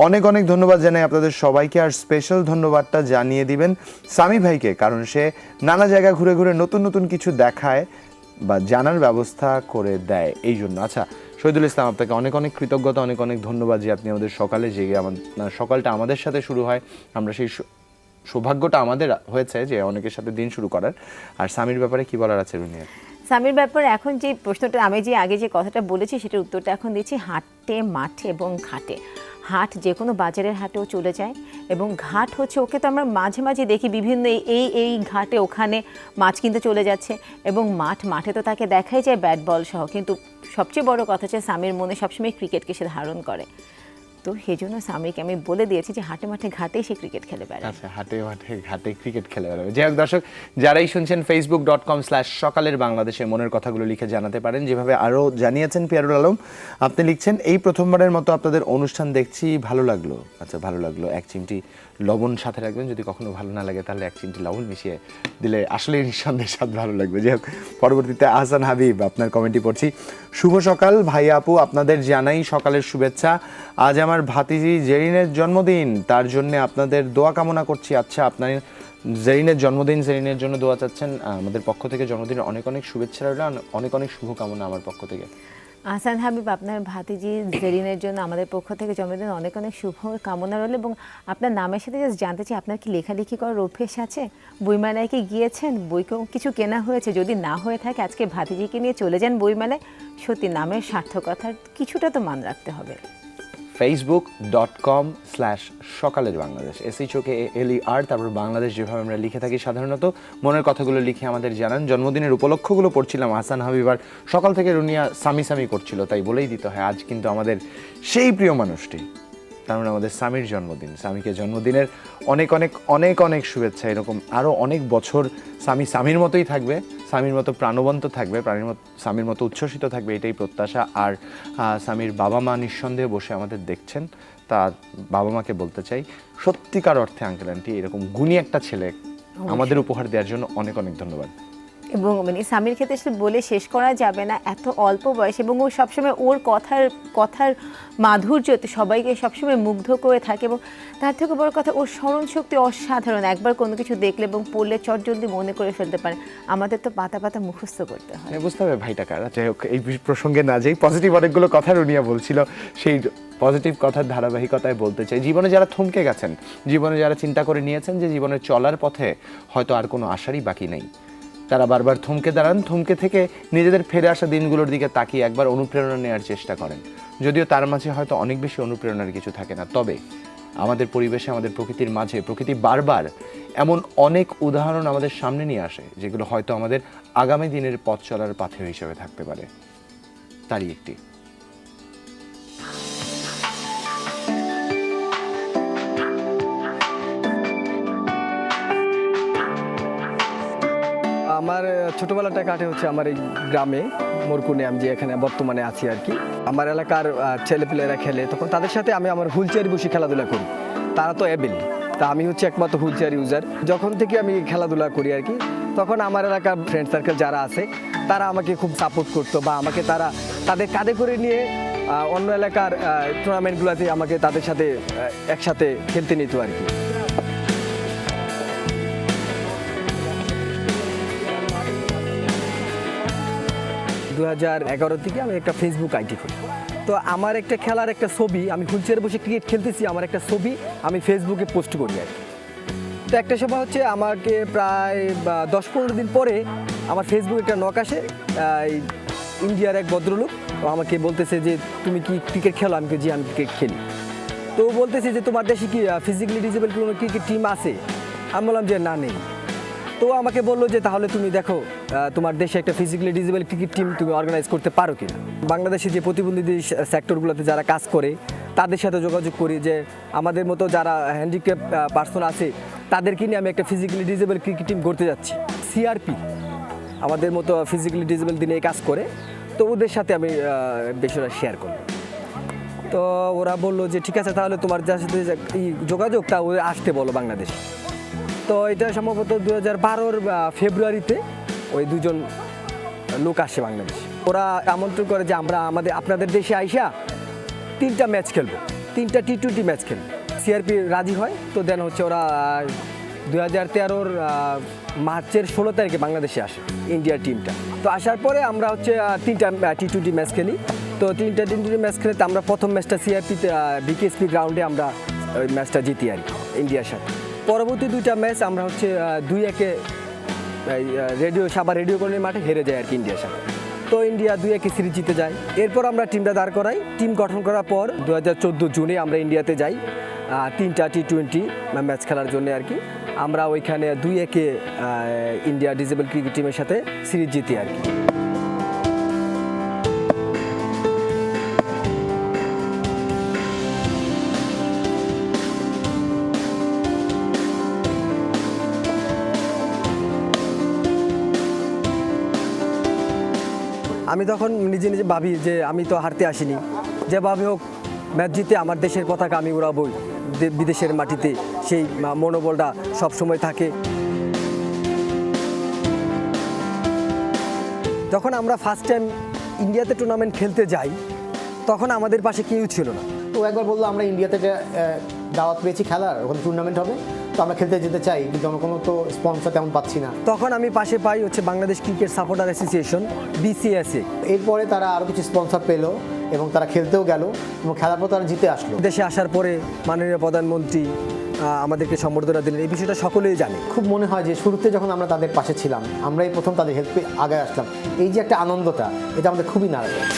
অনেক অনেক ধন্যবাদ জানাই আপনাদের সবাইকে, আর স্পেশাল ধন্যবাদটা জানিয়ে দিবেন সামি ভাইকে, কারণ সে নানা জায়গা ঘুরে ঘুরে নতুন নতুন কিছু দেখায় বা জানার ব্যবস্থা করে দেয়, এই জন্য। আচ্ছা শহীদুল ইসলাম, আপনাকে অনেক অনেক কৃতজ্ঞতা, অনেক অনেক ধন্যবাদ যে আপনি আমাদের সকালে জেগে সকালটা আমাদের সাথে শুরু হয়, আমরা সেই সৌভাগ্যটা আমাদের হয়েছে যে অনেকের সাথে দিন শুরু করার। আর সামির ব্যাপারে কি বলার আছে রুনিয়া? সামির ব্যাপারে এখন যে প্রশ্নটা আমি যে আগে যে কথাটা বলেছি সেটার উত্তরটা এখন দিচ্ছি। হাটে মাঠে এবং ঘাটে, হাট যে কোনো বাজারের হাটেও চলে যায়, এবং ঘাট হচ্ছে ওকে তো আমরা মাঝে মাঝে দেখি বিভিন্ন এই ঘাটে ওখানে মাছ কিনতে চলে যাচ্ছে, এবং মাঠে তো তাকে দেখাই যায় ব্যাট বল সহ, কিন্তু সবচেয়ে বড় কথা হচ্ছে সামির মনে সবসময় ক্রিকেটকে সে ধারণ করে। তো সেই জন্য সামিকে আমি বলে দিয়েছি যে হাটে মাঠে ঘাটেই সে ক্রিকেট খেলে বেড়ায়। আচ্ছা, হাটে মাঠে ঘাটে ক্রিকেট খেলে বেড়াবে। যাই হোক দর্শক, যারাই শুনছেন facebook.com/সকালের বাংলাদেশে মনের কথাগুলো লিখে জানাতে পারেন, যেভাবে আরও জানিয়েছেন পিয়ারুল আলম। আপনি লিখছেন, এই প্রথমবারের মতো আপনাদের অনুষ্ঠান দেখছি, ভালো লাগলো। আচ্ছা, ভালো লাগলো, 1 চিমটি লবণ সাথে রাখবেন, যদি কখনো ভালো না লাগে তাহলে 1 চিমটি লবণ মিশিয়ে দিলে আসলে নিঃসন্দেহে স্বাদ ভালো লাগবে। যাই হোক, পরবর্তীতে আহসান হাবিব, আপনার কমেন্টটি পড়ছি। শুভ সকাল ভাই আপু, আপনাদের জানাই সকালের শুভেচ্ছা। আজ আমার ভাতিজি জেরিনের জন্মদিন, তার জন্য আপনাদের দোয়া কামনা করছি। আচ্ছা, আপনার জেরিনের জন্মদিন, জেরিনের জন্য দোয়া চাচ্ছেন, আমাদের পক্ষ থেকে জন্মদিনের অনেক অনেক শুভেচ্ছা রইল, অনেক অনেক শুভকামনা আমার পক্ষ থেকে। আহসান হাবিব, আপনার ভাতিজি জেরিনের জন্য আমাদের পক্ষ থেকে জন্মদিন অনেক অনেক শুভ কামনা রইল, এবং আপনার নামের সাথে জাস্ট জানতে চাই আপনার কি লেখালেখি করার অভ্যেস আছে? বইমেলায় কি গিয়েছেন? বই কিছু কেনা হয়েছে? যদি না হয়ে থাকে আজকে ভাতিজিকে নিয়ে চলে যান বইমেলায়। সত্যি নামের সার্থকতার কিছুটা তো মান রাখতে হবে। facebook.com/সকালের বাংলাদেশ, SHOKALER, তারপর বাংলাদেশ, যেভাবে আমরা লিখে থাকি সাধারণত। মনের কথাগুলো লিখে আমাদের জানান। জন্মদিনের উপলক্ষগুলো পড়ছিলাম, আহসান হাবিবার সকাল থেকে রুনিয়া সামি করছিল, তাই বলেই দিতে হয় আজ কিন্তু আমাদের সেই প্রিয় মানুষটি, তার মানে আমাদের সামির জন্মদিন। সামিকে জন্মদিনের অনেক অনেক অনেক অনেক শুভেচ্ছা। এরকম আরও অনেক বছর সামির মতোই থাকবে, সামির মতো প্রাণবন্ত থাকবে, সামির মতো উচ্ছ্বসিত থাকবে, এটাই প্রত্যাশা। আর সামির বাবা মা নিঃসন্দেহে বসে আমাদের দেখছেন, তার বাবা মাকে বলতে চাই, সত্যিকার অর্থে আঙ্কেল আন্টি এরকম গুণী একটা ছেলে আমাদের উপহার দেওয়ার জন্য অনেক অনেক ধন্যবাদ। এবং মানে সামির ক্ষেত্রে শুধু বলে শেষ করা যাবে না, এত অল্প বয়স, এবং ও সবসময় ওর কথার মাধুর্যতে সবাইকে সবসময় মুগ্ধ করে থাকে, এবং তার থেকে বড় কথা ওর স্মরণশক্তি অসাধারণ। একবার কোনো কিছু দেখলে এবং পড়লে চটজলদি মনে করে ফেলতে পারে, আমাদের তো পাতা পাতা মুখস্থ করতে হয়। বুঝতে হবে ভাইটা কারা। যাই হোক, এই প্রসঙ্গে না যাই, পজিটিভ অনেকগুলো কথা রুনিয়া বলছিল, সেই পজিটিভ কথার ধারাবাহিকতায় বলতে চাই, জীবনে যারা থমকে গেছেন, জীবনে যারা চিন্তা করে নিয়েছেন যে জীবনে চলার পথে হয়তো আর কোনো আশারই বাকি নেই, তারা বারবার থমকে দাঁড়ান, থমকে থেকে নিজেদের ফিরে আসা দিনগুলোর দিকে তাকিয়ে একবার অনুপ্রেরণা নেওয়ার চেষ্টা করেন। যদিও তার মাঝে হয়তো অনেক বেশি অনুপ্রেরণার কিছু থাকে না, তবে আমাদের পরিবেশে, আমাদের প্রকৃতির মাঝে প্রকৃতি বারবার এমন অনেক উদাহরণ আমাদের সামনে নিয়ে আসে, যেগুলো হয়তো আমাদের আগামী দিনের পথ চলার পাথেয় হিসেবে থাকতে পারে। তারই একটি। আমার ছোটবেলাটা কাটে হচ্ছে আমার এই গ্রামে মোরকুনে, আমি যে এখানে বর্তমানে আছি আর কি। আমার এলাকার ছেলেপেলেরা খেলে, তখন তাদের সাথে আমি আমার হুইল চেয়ারে বসে খেলাধুলা করি। তারা তো অ্যাবেল, তা আমি হচ্ছে একমাত্র হুইল চেয়ার ইউজার। যখন থেকে আমি খেলাধুলা করি আর কি, তখন আমার এলাকার ফ্রেন্ড সার্কেল যারা আছে তারা আমাকে খুব সাপোর্ট করতো, বা আমাকে তারা তাদের কাঁধে করে নিয়ে অন্য এলাকার টুর্নামেন্টগুলোতে আমাকে তাদের সাথে একসাথে খেলতে নিত আর কি। 2011 থেকে আমি একটা ফেসবুক আইডি করি। তো আমার একটা খেলার একটা ছবি, আমি হুইলচেয়ারে বসে ক্রিকেট খেলতেছি, আমার একটা ছবি আমি ফেসবুকে পোস্ট করি আর কি। তো একটা সময় হচ্ছে আমাকে প্রায় 10-15 দিন পরে আমার ফেসবুকে একটা নক আসে, ইন্ডিয়ার এক ভদ্রলোক আমাকে বলতেছে যে তুমি কি ক্রিকেট খেলো? আমি জি আমি ক্রিকেট খেলি। তো বলতেছে যে তোমার দেশে কি ফিজিক্যালি ডিসেবল কোনো ক্রিকেট টিম আছে? আমি বললাম যে না, নেই। তো আমাকে বললো যে তাহলে তুমি দেখো তোমার দেশে একটা ফিজিক্যালি ডিসেবল ক্রিকেট টিম তুমি অর্গানাইজ করতে পারো কিনা। বাংলাদেশে যে প্রতিবন্ধী সেক্টরগুলোতে যারা কাজ করে তাদের সাথে যোগাযোগ করি যে আমাদের মতো যারা হ্যান্ডিক্যাপ পার্সন আছে তাদেরকে নিয়ে আমি একটা ফিজিক্যালি ডিসেবল ক্রিকেট টিম করতে যাচ্ছি। সিআরপি আমাদের মতো ফিজিক্যালি ডিসেবল দিনে কাজ করে, তো ওদের সাথে আমি বিষয়টা শেয়ার করলাম। তো ওরা বললো যে ঠিক আছে, তাহলে তোমার যার সাথে যোগাযোগটা ওদের আসতে বলো বাংলাদেশে। তো এটা সম্ভবত 2012 ফেব্রুয়ারিতে ওই দুজন লোক আসে বাংলাদেশে। ওরা আমন্ত্রণ করে যে আমরা আপনাদের দেশে আইসা 3টা ম্যাচ খেলবো, 3টা টি20 ম্যাচ খেলবো। সিআরপি রাজি হয়। তো দেন হচ্ছে ওরা 2013 মার্চের 16 তারিখে বাংলাদেশে আসে ইন্ডিয়ার টিমটা। তো আসার পরে আমরা হচ্ছে 3টা টি20 ম্যাচ খেলি। তো 3টা টি20 ম্যাচ খেলে আমরা প্রথম ম্যাচটা সিআরপিতে বিকেএসপি গ্রাউন্ডে আমরা ওই ম্যাচটা জিতি আর কি ইন্ডিয়ার সাথে। পরবর্তী 2টা ম্যাচ আমরা হচ্ছে 2-1 সাবা রেডিও কলোনি মাঠে হেরে যায় আর কি ইন্ডিয়ার সাথে। তো ইন্ডিয়া 2-1 সিরিজ জিতে যায়। এরপর আমরা টিমটা দাঁড় করাই। টিম গঠন করার পর 2014 জুনে আমরা ইন্ডিয়াতে যাই 3টা টি20 ম্যাচ খেলার জন্য আর কি। আমরা ওইখানে 2-1 ইন্ডিয়া ডিসেবল ক্রিকেট টিমের সাথে সিরিজ জিতি আর কি। আমি তখন নিজে নিজে ভাবি যে আমি তো হারতে আসিনি, যেভাবে হোক ম্যাচ জিতে আমার দেশের পতাকা আমি উড়াবই। বিদেশের মাটিতে সেই মনোবলটা সবসময় থাকে। যখন আমরা ফার্স্ট টাইম ইন্ডিয়াতে টুর্নামেন্ট খেলতে যাই তখন আমাদের পাশে কেউ ছিল না। তো একবার বললো আমরা ইন্ডিয়াতে দাওয়াত পেয়েছি খেলার, ওখানে টুর্নামেন্ট হবে, তো আমরা খেলতে যেতে চাই, কিন্তু আমরা কোনো তো স্পন্সর তেমন পাচ্ছি না। তখন আমি পাশে পাই হচ্ছে Bangladesh cricket supporter association BCSA। এরপরে তারা আরও কিছু স্পন্সর পেলো এবং তারা খেলতেও গেল এবং খেলার পর তারা জিতে আসলো। দেশে আসার পরে মাননীয় প্রধানমন্ত্রী আমাদেরকে সম্বর্ধনা দিলেন, এই বিষয়টা সকলেই জানে। খুব মনে হয় যে শুরুতে যখন আমরা তাদের পাশে ছিলাম, আমরাই প্রথম তাদের হেল্পে আগে আসলাম, এই যে একটা আনন্দটা, এটা আমাদের খুবই নাড়া দেয়।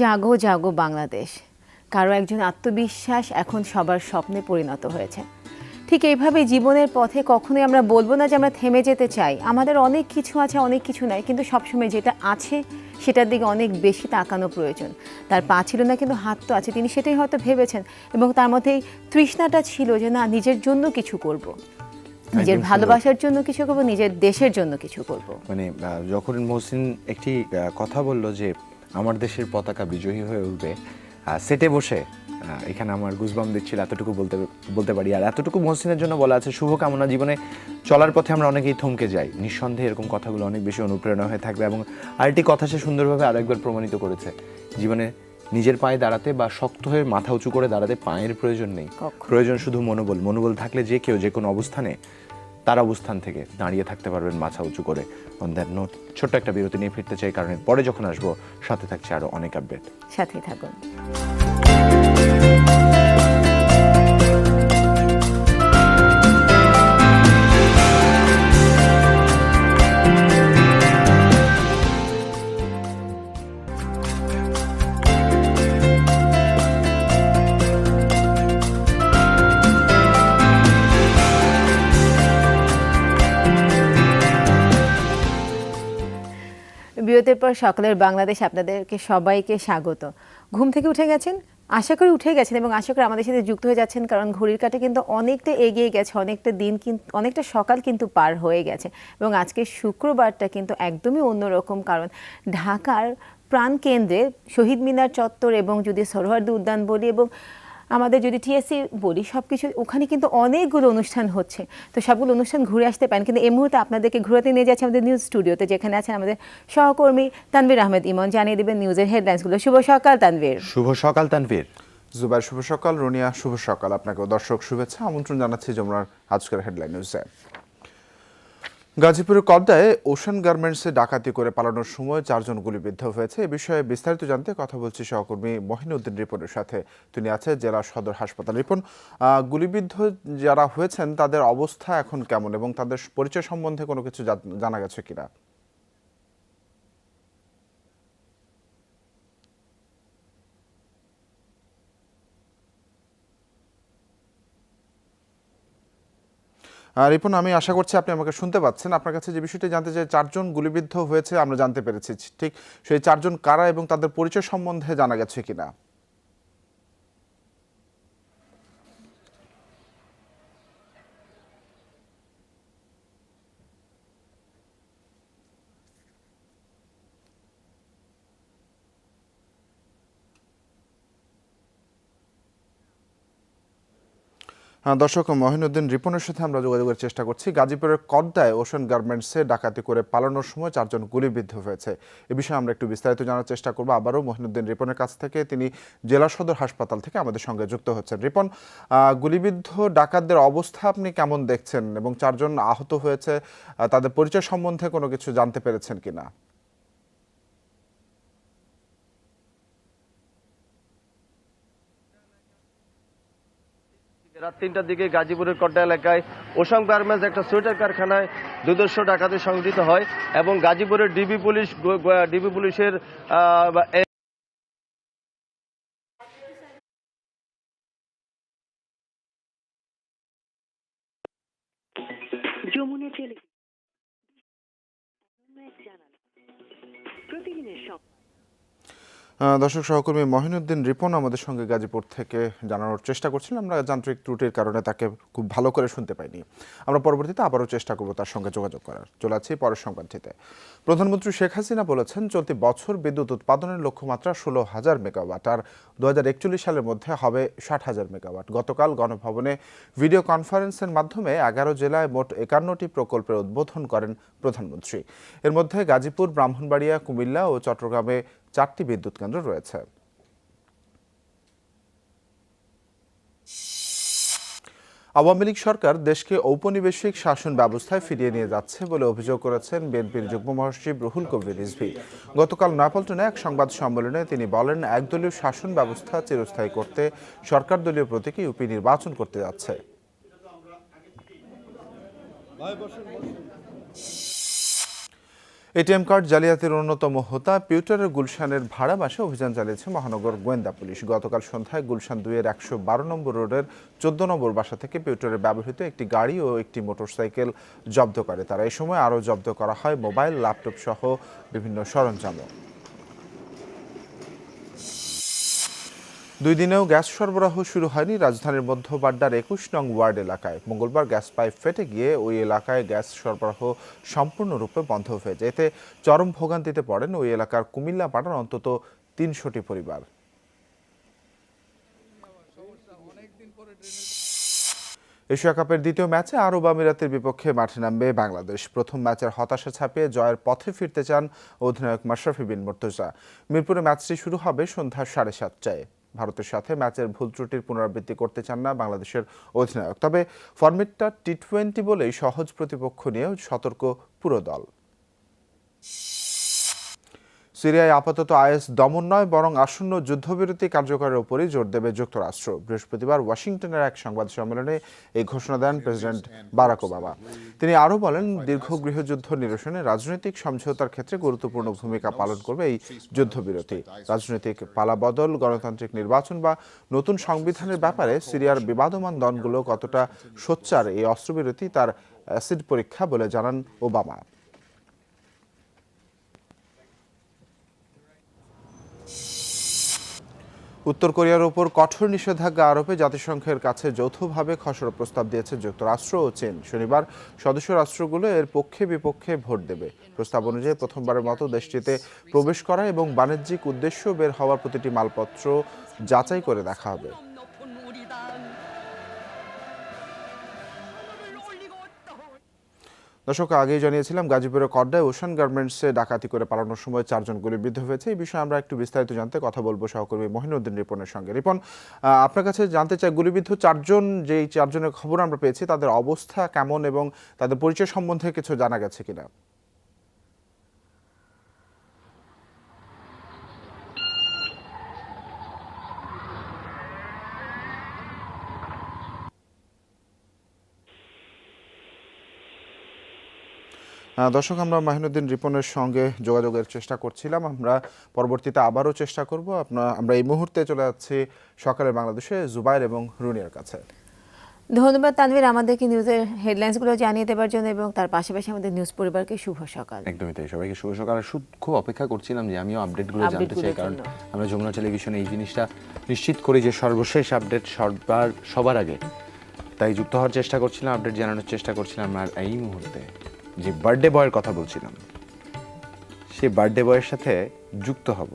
জাগো জাগো বাংলাদেশ, কারো একজন আত্মবিশ্বাস এখন সবার স্বপ্নে পরিণত হয়েছে। ঠিক এইভাবে জীবনের পথে কখনোই আমরা বলবো না যে আমরা থেমে যেতে চাই। আমাদের অনেক কিছু আছে, অনেক কিছু নাই, কিন্তু সবসময় যেটা আছে সেটার দিকে অনেক বেশি তাকানো প্রয়োজন। তার পা ছিল না কিন্তু হাত তো আছে, তিনি সেটাই হয়তো ভেবেছেন এবং তার মধ্যে এই তৃষ্ণাটা ছিল যে না, নিজের জন্য কিছু করব, নিজের ভালোবাসার জন্য কিছু করব, নিজের দেশের জন্য কিছু করব। মানে যখন মহসিন একটি কথা বলল যে আমার দেশের পতাকা বিজয়ী হয়ে উঠবে, সেটে বসে এখানে আমার গুজবাম দিচ্ছিল, এতটুকু বলতে পারি। আর এতটুকু মহসিনের জন্য বলা আছে শুভকামনা। জীবনে চলার পথে আমরা অনেকেই থমকে যাই, নিঃসন্দেহে এরকম কথাগুলো অনেক বেশি অনুপ্রেরণা হয়ে থাকবে। এবং আরেকটি কথা সে সুন্দরভাবে আরো একবার প্রমাণিত করেছে, জীবনে নিজের পায়ে দাঁড়াতে বা শক্ত হয়ে মাথা উঁচু করে দাঁড়াতে পায়ের প্রয়োজন নেই, প্রয়োজন শুধু মনোবল। মনোবল থাকলে যে কেউ যে কোনো অবস্থানে তার অবস্থান থেকে দাঁড়িয়ে থাকতে পারবেন মাথা উঁচু করে। অন দ্যাট নোট ছোট্ট একটা বিরতি নিয়ে ফিরতে চাই, কারণ পরে যখন আসবো সাথে থাকছে আরো অনেক আপডেট। সাথেই থাকুন। বিরতির পর সকালের বাংলাদেশ আপনাদেরকে সবাইকে স্বাগত। ঘুম থেকে উঠে গেছেন, আশা করি উঠে গেছেন এবং আশা করি আমাদের সাথে যুক্ত হয়ে যাচ্ছেন, কারণ ঘড়ির কাঁটা কিন্তু অনেকটা এগিয়ে গেছে, অনেকটা দিন কিন্তু অনেকটা সকাল কিন্তু পার হয়ে গেছে এবং আজকে শুক্রবারটা কিন্তু একদমই অন্যরকম, কারণ ঢাকার প্রাণকেন্দ্রে শহীদ মিনার চত্বর এবং যদি সোহরাওয়ার্দী উদ্যান বলি এবং আমাদের যদি টিএসসি বলি, সব কিছু ওখানে কিন্তু অনেকগুলো অনুষ্ঠান হচ্ছে। তো সবগুলো অনুষ্ঠান ঘুরে আসতে পারেন, কিন্তু এই মুহূর্তে আপনাদেরকে ঘুরাতে নিয়ে যাচ্ছে আমাদের নিউজ স্টুডিওতে, যেখানে আছেন আমাদের সহকর্মী তানভীর আহমেদ ইমন। জানিয়ে দেবেন নিউজের হেডলাইন্সগুলো। শুভ সকাল তানভীর। শুভ সকাল তানভীর। জুবাইর শুভ সকাল, রুনিয়া শুভ সকাল। আপনাকে দর্শক শুভেচ্ছা, আমন্ত্রণ জানাচ্ছি যমুনার আজকের হেডলাইন নিউজে। গাজীপুরের কদ্দায় ওশান গার্মেন্টসে ডাকাতি করে পালানোর সময় 4 জন গুলিবিদ্ধ হয়েছে। এ বিষয়ে বিস্তারিত জানতে কথা বলছি সহকর্মী মহিনুদ্দিন রিপনের সাথে। তিনি আছে জেলা সদর হাসপাতাল। রিপন, গুলিবিদ্ধ যারা হয়েছেন তাদের অবস্থা এখন কেমন এবং তাদের পরিচয় সম্বন্ধে কোনো কিছু জানা গেছে কিনা? রিপন, আমি আশা করছি আপনি আমাকে শুনতে পাচ্ছেন। আপনার কাছে যে বিষয়টি জানতে চাই, 4 জন গুলিবিদ্ধ হয়েছে আমরা জানতে পেরেছি, ঠিক সেই 4 জন কারা এবং তাদের পরিচয় সম্বন্ধে জানা গেছে কিনা? দর্শক, মহিনুদ্দিন রিপনের সাথে আমরা যোগাযোগের চেষ্টা করছি। গাজীপুরের কদ্দায় ওশান গার্মেন্টসে ডাকাতি করে পালানোর সময় 4 জন গুলিবিদ্ধ হয়েছে। এ বিষয়ে আমরা একটু বিস্তারিত জানার চেষ্টা করবো আবারও মহিনুদ্দিন রিপনের কাছ থেকে। তিনি জেলা সদর হাসপাতাল থেকে আমাদের সঙ্গে যুক্ত হচ্ছেন। রিপন, গুলিবিদ্ধ ডাকাতদের অবস্থা আপনি কেমন দেখছেন এবং 4 জন আহত হয়েছে, তাদের পরিচয় সম্বন্ধে কোনো কিছু জানতে পেরেছেন কিনা? রাত 3টার দিকে গাজীপুরের কড্ডা এলাকায় ওশান গার্মেন্টস একটা সোয়েটার কারখানায় দুর্ধর্ষ ডাকাতি সংঘটিত হয় এবং গাজীপুরের ডিবি পুলিশের যমুনা টেলিভিশন জানাল প্রতিদিনের দর্শক, সহকর্মী মহিনুদ্দিন রিপন আমাদের সঙ্গে গাজীপুর থেকে জানানোর চেষ্টা করছিলেন। আমরা যান্ত্রিক ত্রুটির কারণে তাকে খুব ভালো করে শুনতে পাইনি। আমরা পরবর্তীতে আবারও চেষ্টা করব তার সঙ্গে যোগাযোগ করার। চলে আছি পরের সংবাদটিতে। প্রধানমন্ত্রী শেখ হাসিনা বলেছেন, চলতি বছর বিদ্যুৎ উৎপাদনের লক্ষ্যমাত্রা 16,000 মেগাওয়াট, আর 2041 সালের মধ্যে হবে 60,000 মেগাওয়াট। গতকাল গণভবনে ভিডিও কনফারেন্সের মাধ্যমে 11 জেলায় মোট 51টি প্রকল্পের উদ্বোধন করেন প্রধানমন্ত্রী। এর মধ্যে গাজীপুর, ব্রাহ্মণবাড়িয়া, কুমিল্লা ও চট্টগ্রামে 4টি বিদ্যুৎ কেন্দ্র রয়েছে। আওয়ামী লীগ সরকার দেশকে ঔপনিবেশিক শাসন ব্যবস্থায় ফিরিয়ে নিয়ে যাচ্ছে বলে অভিযোগ করেছেন বিএনপির যুগ্ম মহাসচিব রুহুল কবির রিজভী। গতকাল নয়াপল্টনে এক সংবাদ সম্মেলনে তিনি বলেন, একদলীয় শাসন ব্যবস্থা চিরস্থায়ী করতে সরকার দলীয় প্রতীকে ইউপি নির্বাচন করতে যাচ্ছে। এটিএম কার্ড জালিয়াতির অন্যতম হোতা পিউটারের গুলশানের ভাড়া বাসে অভিযান চালিয়েছে মহানগর গোয়েন্দা পুলিশ। গতকাল সন্ধ্যায় গুলশান 2-এর 112 নম্বর রোডের 14 নম্বর বাসা থেকে পিউটারে ব্যবহৃত একটি গাড়ি ও একটি মোটরসাইকেল জব্দ করে তারা। এই সময় আরও জব্দ করা হয় মোবাইল, ল্যাপটপ সহ বিভিন্ন সরঞ্জামও। 2 দিনেও গ্যাস সরবরাহ শুরু হয়নি রাজধানীর মধ্য বাড্ডার 21 নং ওয়ার্ড এলাকায়। মঙ্গলবার গ্যাস পাইপ ফেটে গিয়ে ওই এলাকায় গ্যাস সরবরাহ সম্পূর্ণরূপে বন্ধ হয়ে যায়। এতে চরম ভোগান্তিতে পড়েন ওই এলাকার কুমিল্লা পাড়ার অন্তত 300টি পরিবার। এশিয়া কাপের দ্বিতীয় ম্যাচে আরব আমিরাতের বিপক্ষে মাঠে নামবে বাংলাদেশ। প্রথম ম্যাচের হতাশা ছাপিয়ে জয়ের পথে ফিরতে চান অধিনায়ক মাশরাফি বিন মুর্তজা। মিরপুরে ম্যাচটি শুরু হবে সন্ধ্যা 7:30টায়। ভারতের সাথে ম্যাচের ভুল ত্রুটির পুনরাবৃত্তি করতে চান না বাংলাদেশের অধিনায়ক। তবে ফরম্যাটটা টি20 বলেই সহজ প্রতিপক্ষ নিয়েও সতর্ক পুরো দল। সিরিয়ায় আপাতত আইএস দমন নয়, বরং আসন্ন যুদ্ধবিরতি কার্যকরের উপরই জোর দেবে যুক্তরাষ্ট্র। বৃহস্পতিবার ওয়াশিংটনের এক সংবাদ সম্মেলনে এই ঘোষণা দেন প্রেসিডেন্ট বারাক ওবামা। তিনি আরও বলেন, দীর্ঘ গৃহযুদ্ধ নিরসনে রাজনৈতিক সমঝোতার ক্ষেত্রে গুরুত্বপূর্ণ ভূমিকা পালন করবে এই যুদ্ধবিরতি। রাজনৈতিক পালাবদল, গণতান্ত্রিক নির্বাচন বা নতুন সংবিধানের ব্যাপারে সিরিয়ার বিবাদমান দলগুলো কতটা সোচ্চার এই অস্ত্রবিরতি তার অ্যাসিড পরীক্ষা বলে জানান ওবামা। উত্তর কোরিয়ার উপর কঠোর নিষেধাজ্ঞা আরোপে জাতিসংঘের কাছে যৌথভাবে খসড়া প্রস্তাব দিয়েছে যুক্তরাষ্ট্র ও চীন। শনিবার সদস্য রাষ্ট্রগুলো এর পক্ষে বিপক্ষে ভোট দেবে। প্রস্তাব অনুযায়ী প্রথমবারের মতো দেশটিতে প্রবেশ করা এবং বাণিজ্যিক উদ্দেশ্য বের হওয়ার প্রতিটি মালপত্র যাচাই করে দেখা হবে। দর্শক, আগেই জানিয়েছিলাম গাজীপুরের কড্ডায় ওশান গার্মেন্টসে ডাকাতি করে পালানোর সময় 4 জন গুলিবিদ্ধ হয়েছে। এই বিষয়ে আমরা একটু বিস্তারিত জানতে কথা বলবো সহকর্মী মহিনুদ্দিন রিপনের সঙ্গে। রিপন, আপনার কাছে জানতে চাই, গুলিবিদ্ধ 4 জন, যেই 4 জনের খবর আমরা পেয়েছি, তাদের অবস্থা কেমন এবং তাদের পরিচয় সম্বন্ধে কিছু জানা গেছে কিনা? দর্শক, আমরা মাহিনুদ্দিন রিপনের সঙ্গে যোগাযোগের চেষ্টা করছিলাম। আমরা পরবর্তীতে আবারও চেষ্টা করব। আমরা এই মুহূর্তে চলে যাচ্ছি সকালের বাংলাদেশে জুবাইর এবং রুনিয়ার কাছে। ধন্যবাদ তানভীর, আমাদেরকে নিউজের হেডলাইন্সগুলো জানিয়ে দেওয়ার জন্য এবং তার পাশাপাশি আমাদের নিউজ পরিবারকে শুভ সকাল। একদমই তাই, সবাইকে শুভ সকাল। খুব অপেক্ষা করছিলাম যে আমিও আপডেটগুলো জানতে চাই, কারণ আমরা যমুনা টেলিভিশনে এই জিনিসটা নিশ্চিত করি যে সর্বশেষ আপডেট সবার আগে। তাই যুক্ত হওয়ার চেষ্টা করছিলাম, আপডেট জানানোর চেষ্টা করছিলাম। আর এই মুহূর্তে যে বার্থডে বয়ের কথা বলছিলাম, সেই বার্থডে বয়ের সাথে যুক্ত হব।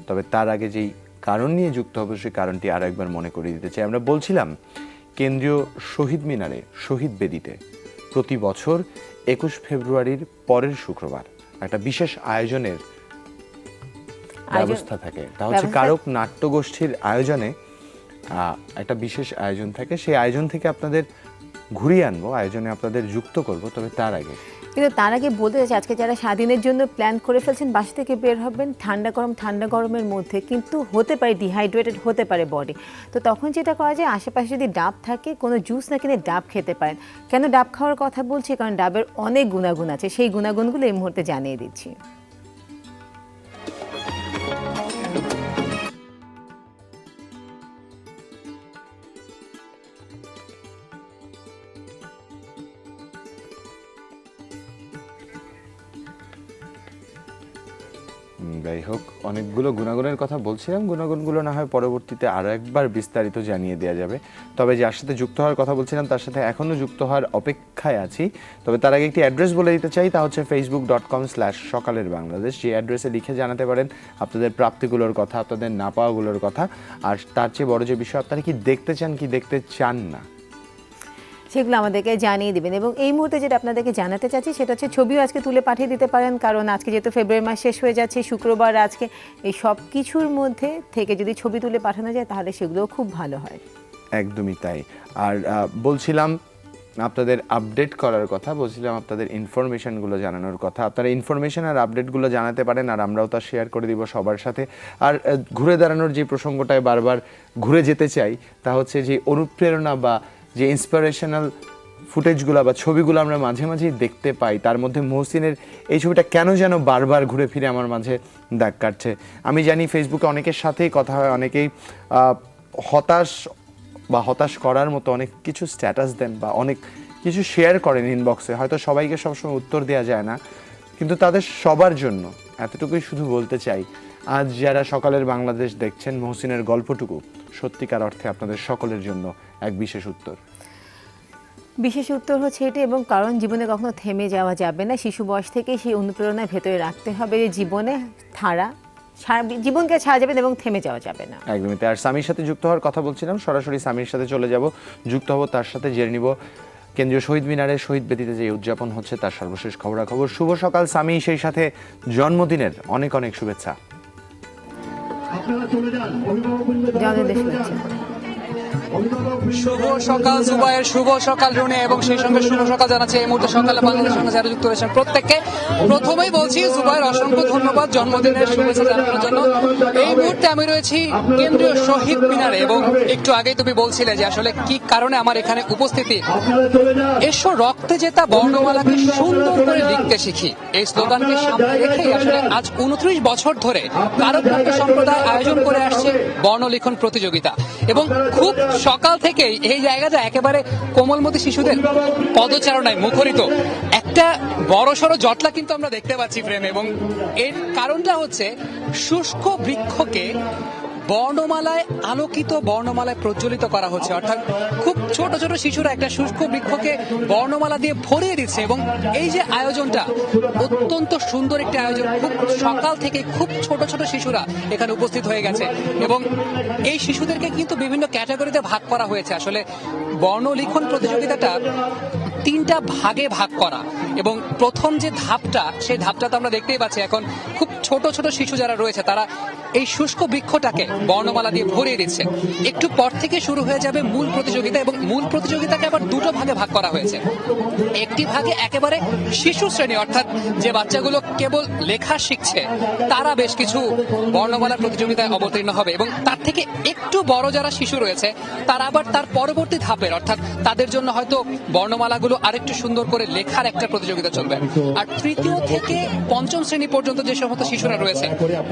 তবে তার আগে যেই কারণ নিয়ে যুক্ত হব, সেই কারণটি আর একবার মনে করিয়ে দিতে চাই। আমরা বলছিলাম কেন্দ্রীয় শহীদ মিনারে, শহীদ বেদিতে প্রতি বছর 21 ফেব্রুয়ারির পরের শুক্রবার একটা বিশেষ আয়োজনের ব্যবস্থা থাকে। তা হচ্ছে কারক নাট্যগোষ্ঠীর আয়োজনে একটা বিশেষ আয়োজন থাকে। সেই আয়োজন থেকে আপনাদের ঘুরিয়ে আনবো, আয়োজনে আপনাদের যুক্ত করব। তবে তার আগে বলতে চাচ্ছি, আজকে যারা স্বাধীনের জন্য প্ল্যান করে ফেলছেন, বাসা থেকে বের হবেন, ঠান্ডা গরমের মধ্যে কিন্তু হতে পারে ডিহাইড্রেটেড হতে পারে বডি। তো তখন যেটা করা যায়, আশেপাশে যদি ডাব থাকে, কোনো জুস না কিনে ডাব খেতে পারেন। কেন ডাব খাওয়ার কথা বলছি? কারণ ডাবের অনেক গুণাগুণ আছে, সেই গুণাগুণগুলো এই মুহূর্তে জানিয়ে দিচ্ছি। যাই হোক, অনেকগুলো গুণাগুণের কথা বলছিলাম। গুণাগুণগুলো না হয় পরবর্তীতে আরও একবার বিস্তারিত জানিয়ে দেওয়া যাবে। তবে যার সাথে যুক্ত হওয়ার কথা বলছিলাম, তার সাথে এখনও যুক্ত হওয়ার অপেক্ষায় আছি। তবে তার আগে একটি অ্যাড্রেস বলে দিতে চাই, তা হচ্ছে facebook.com/সকালের বাংলাদেশ। যে অ্যাড্রেসে লিখে জানাতে পারেন আপনাদের প্রাপ্তিগুলোর কথা, আপনাদের না পাওয়াগুলোর কথা, আর তার চেয়ে বড় যে বিষয়, আপনারা কি দেখতে চান, কি দেখতে চান না, সেগুলো আমাদেরকে জানিয়ে দিবেন। এবং এই মুহূর্তে যেটা আপনাদেরকে জানাতে চাচ্ছি, সেটা হচ্ছে ছবিও আজকে তুলে পাঠিয়ে দিতে পারেন, কারণ আজকে যেহেতু ফেব্রুয়ারি মাস শেষ হয়ে যাচ্ছে, শুক্রবার আজকে, এই সব কিছুর মধ্যে থেকে যদি ছবি তুলে পাঠানো যায় তাহলে সেগুলোও খুব ভালো হয়। একদমই তাই। আর বলছিলাম আপনাদের আপডেট করার কথা, বলছিলাম আপনাদের ইনফরমেশনগুলো জানানোর কথা। আপনারা ইনফরমেশন আর আপডেটগুলো জানাতে পারেন, আর আমরাও তা শেয়ার করে দিব সবার সাথে। আর ঘুরে দাঁড়ানোর যে প্রসঙ্গটায় বারবার ঘুরে যেতে চাই, তা হচ্ছে যে অনুপ্রেরণা বা যে ইন্সপিরেশনাল ফুটেজগুলো বা ছবিগুলো আমরা মাঝে মাঝেই দেখতে পাই, তার মধ্যে মহসিনের এই ছবিটা কেন যেন বারবার ঘুরে ফিরে আমার মাঝে দাগ কাটছে। আমি জানি ফেসবুকে অনেকের সাথেই কথা হয়, অনেকেই হতাশ করার মতো অনেক কিছু স্ট্যাটাস দেন বা অনেক কিছু শেয়ার করেন ইনবক্সে। হয়তো সবাইকে সবসময় উত্তর দেওয়া যায় না, কিন্তু তাদের সবার জন্য এতটুকুই শুধু বলতে চাই, আজ যারা সকালের বাংলাদেশ দেখছেন, মহসিনের গল্পটুকু সত্যিকার অর্থে আপনাদের সকলের জন্য এক বিশেষ উত্তর। বিশেষ উত্তর হচ্ছে এটি, এবং কারণ জীবনে কখনো থেমে যাওয়া যাবে না। শিশু বয়স থেকে সেই অনুপ্রেরণা ভেতরে রাখতে হবে যে জীবনে জীবনকে ছাড়া যাবে এবং থেমে যাওয়া যাবে না। একদমই তাই। আর স্বামীর সাথে যুক্ত হওয়ার কথা বলছিলাম, সরাসরি স্বামীর সাথে চলে যাব, যুক্ত হব, তার সাথে জেনে নিব কেন্দ্রীয় শহীদ মিনারে শহীদ বেদিতে যে উদযাপন হচ্ছে তার সর্বশেষ খবরাখবর। শুভ সকাল স্বামী, সেই সাথে জন্মদিনের অনেক অনেক শুভেচ্ছা। শুভ সকাল জুবাইর, শুভ সকাল রুনে, এবং সেই সঙ্গে শুভ সকাল জানাচ্ছে এই মুহূর্তে সকালে বাংলাদেশের সঙ্গে যারা যুক্ত রয়েছেন প্রত্যেককে। প্রথমেই বলছি জুবাইর, অসংখ্য ধন্যবাদ জন্মদিনের শুভেচ্ছা জানানোর জন্য। এই মুহূর্তে আমি রয়েছি কেন্দ্রীয় শহীদ মিনারে, এবং একটু আগেই তুমি বলছিলে যে আসলে কি কারণে আমার এখানে উপস্থিতি। এসো রক্তে জেতা বর্ণমালাকে সুন্দর করে লিখতে শিখি, এই স্লোগানকে সামনে রেখেই আসলে আজ 29 বছর ধরে কারক নাট্য সম্প্রদায় আয়োজন করে আসছে বর্ণলিখন প্রতিযোগিতা। এবং খুব সকাল থেকেই এই জায়গাটা একেবারে কোমলমতি শিশুদের পদচারণায় মুখরিত। একটা বড়সড় জটলা কিন্তু আমরা দেখতে পাচ্ছি ফ্রেমে, এবং এর কারণটা হচ্ছে শুষ্ক বৃক্ষকে বর্ণমালায় আলোকিত, বর্ণমালায় প্রজ্বলিত করা হচ্ছে, অর্থাৎ খুব ছোট ছোট শিশুরা একটা শুষ্ক বৃক্ষকে বর্ণমালা দিয়ে ভরিয়ে দিচ্ছে। এবং এই যে আয়োজনটা অত্যন্ত সুন্দর একটি আয়োজন, খুব সকাল থেকে খুব ছোট ছোট শিশুরা এখানে উপস্থিত হয়ে গেছে এবং এই শিশুদেরকে কিন্তু বিভিন্ন ক্যাটাগরিতে ভাগ করা হয়েছে। আসলে বর্ণলিখন প্রতিযোগিতাটা 3টা ভাগে ভাগ করা এবং প্রথম যে ধাপটা, সেই ধাপটা তো আমরা দেখতেই পাচ্ছি। এখন খুব ছোট ছোট শিশু যারা রয়েছে তারা এই শুষ্ক বৃক্ষটাকে বর্ণমালা দিয়ে ভরিয়ে দিচ্ছে। একটু পর থেকে শুরু হয়ে যাবে মূল প্রতিযোগিতা এবং মূল প্রতিযোগিতাকে আবার 2টো ভাগে ভাগ করা হয়েছে। একটি ভাগে একেবারে শিশু শ্রেণী, অর্থাৎ যে বাচ্চাগুলো কেবল লেখা শিখছে তারা বেশ কিছু বর্ণমালা প্রতিযোগিতায় অবতীর্ণ হবে এবং তার থেকে একটু বড় যারা শিশু রয়েছে তারা আবার তার পরবর্তী ধাপের, অর্থাৎ তাদের জন্য হয়তো বর্ণমালাগুলো আরেকটু সুন্দর করে লেখার একটা প্রতিযোগিতা চলবে। আর 3য় থেকে 5ম শ্রেণী পর্যন্ত যে সমস্ত শিশুরা রয়েছে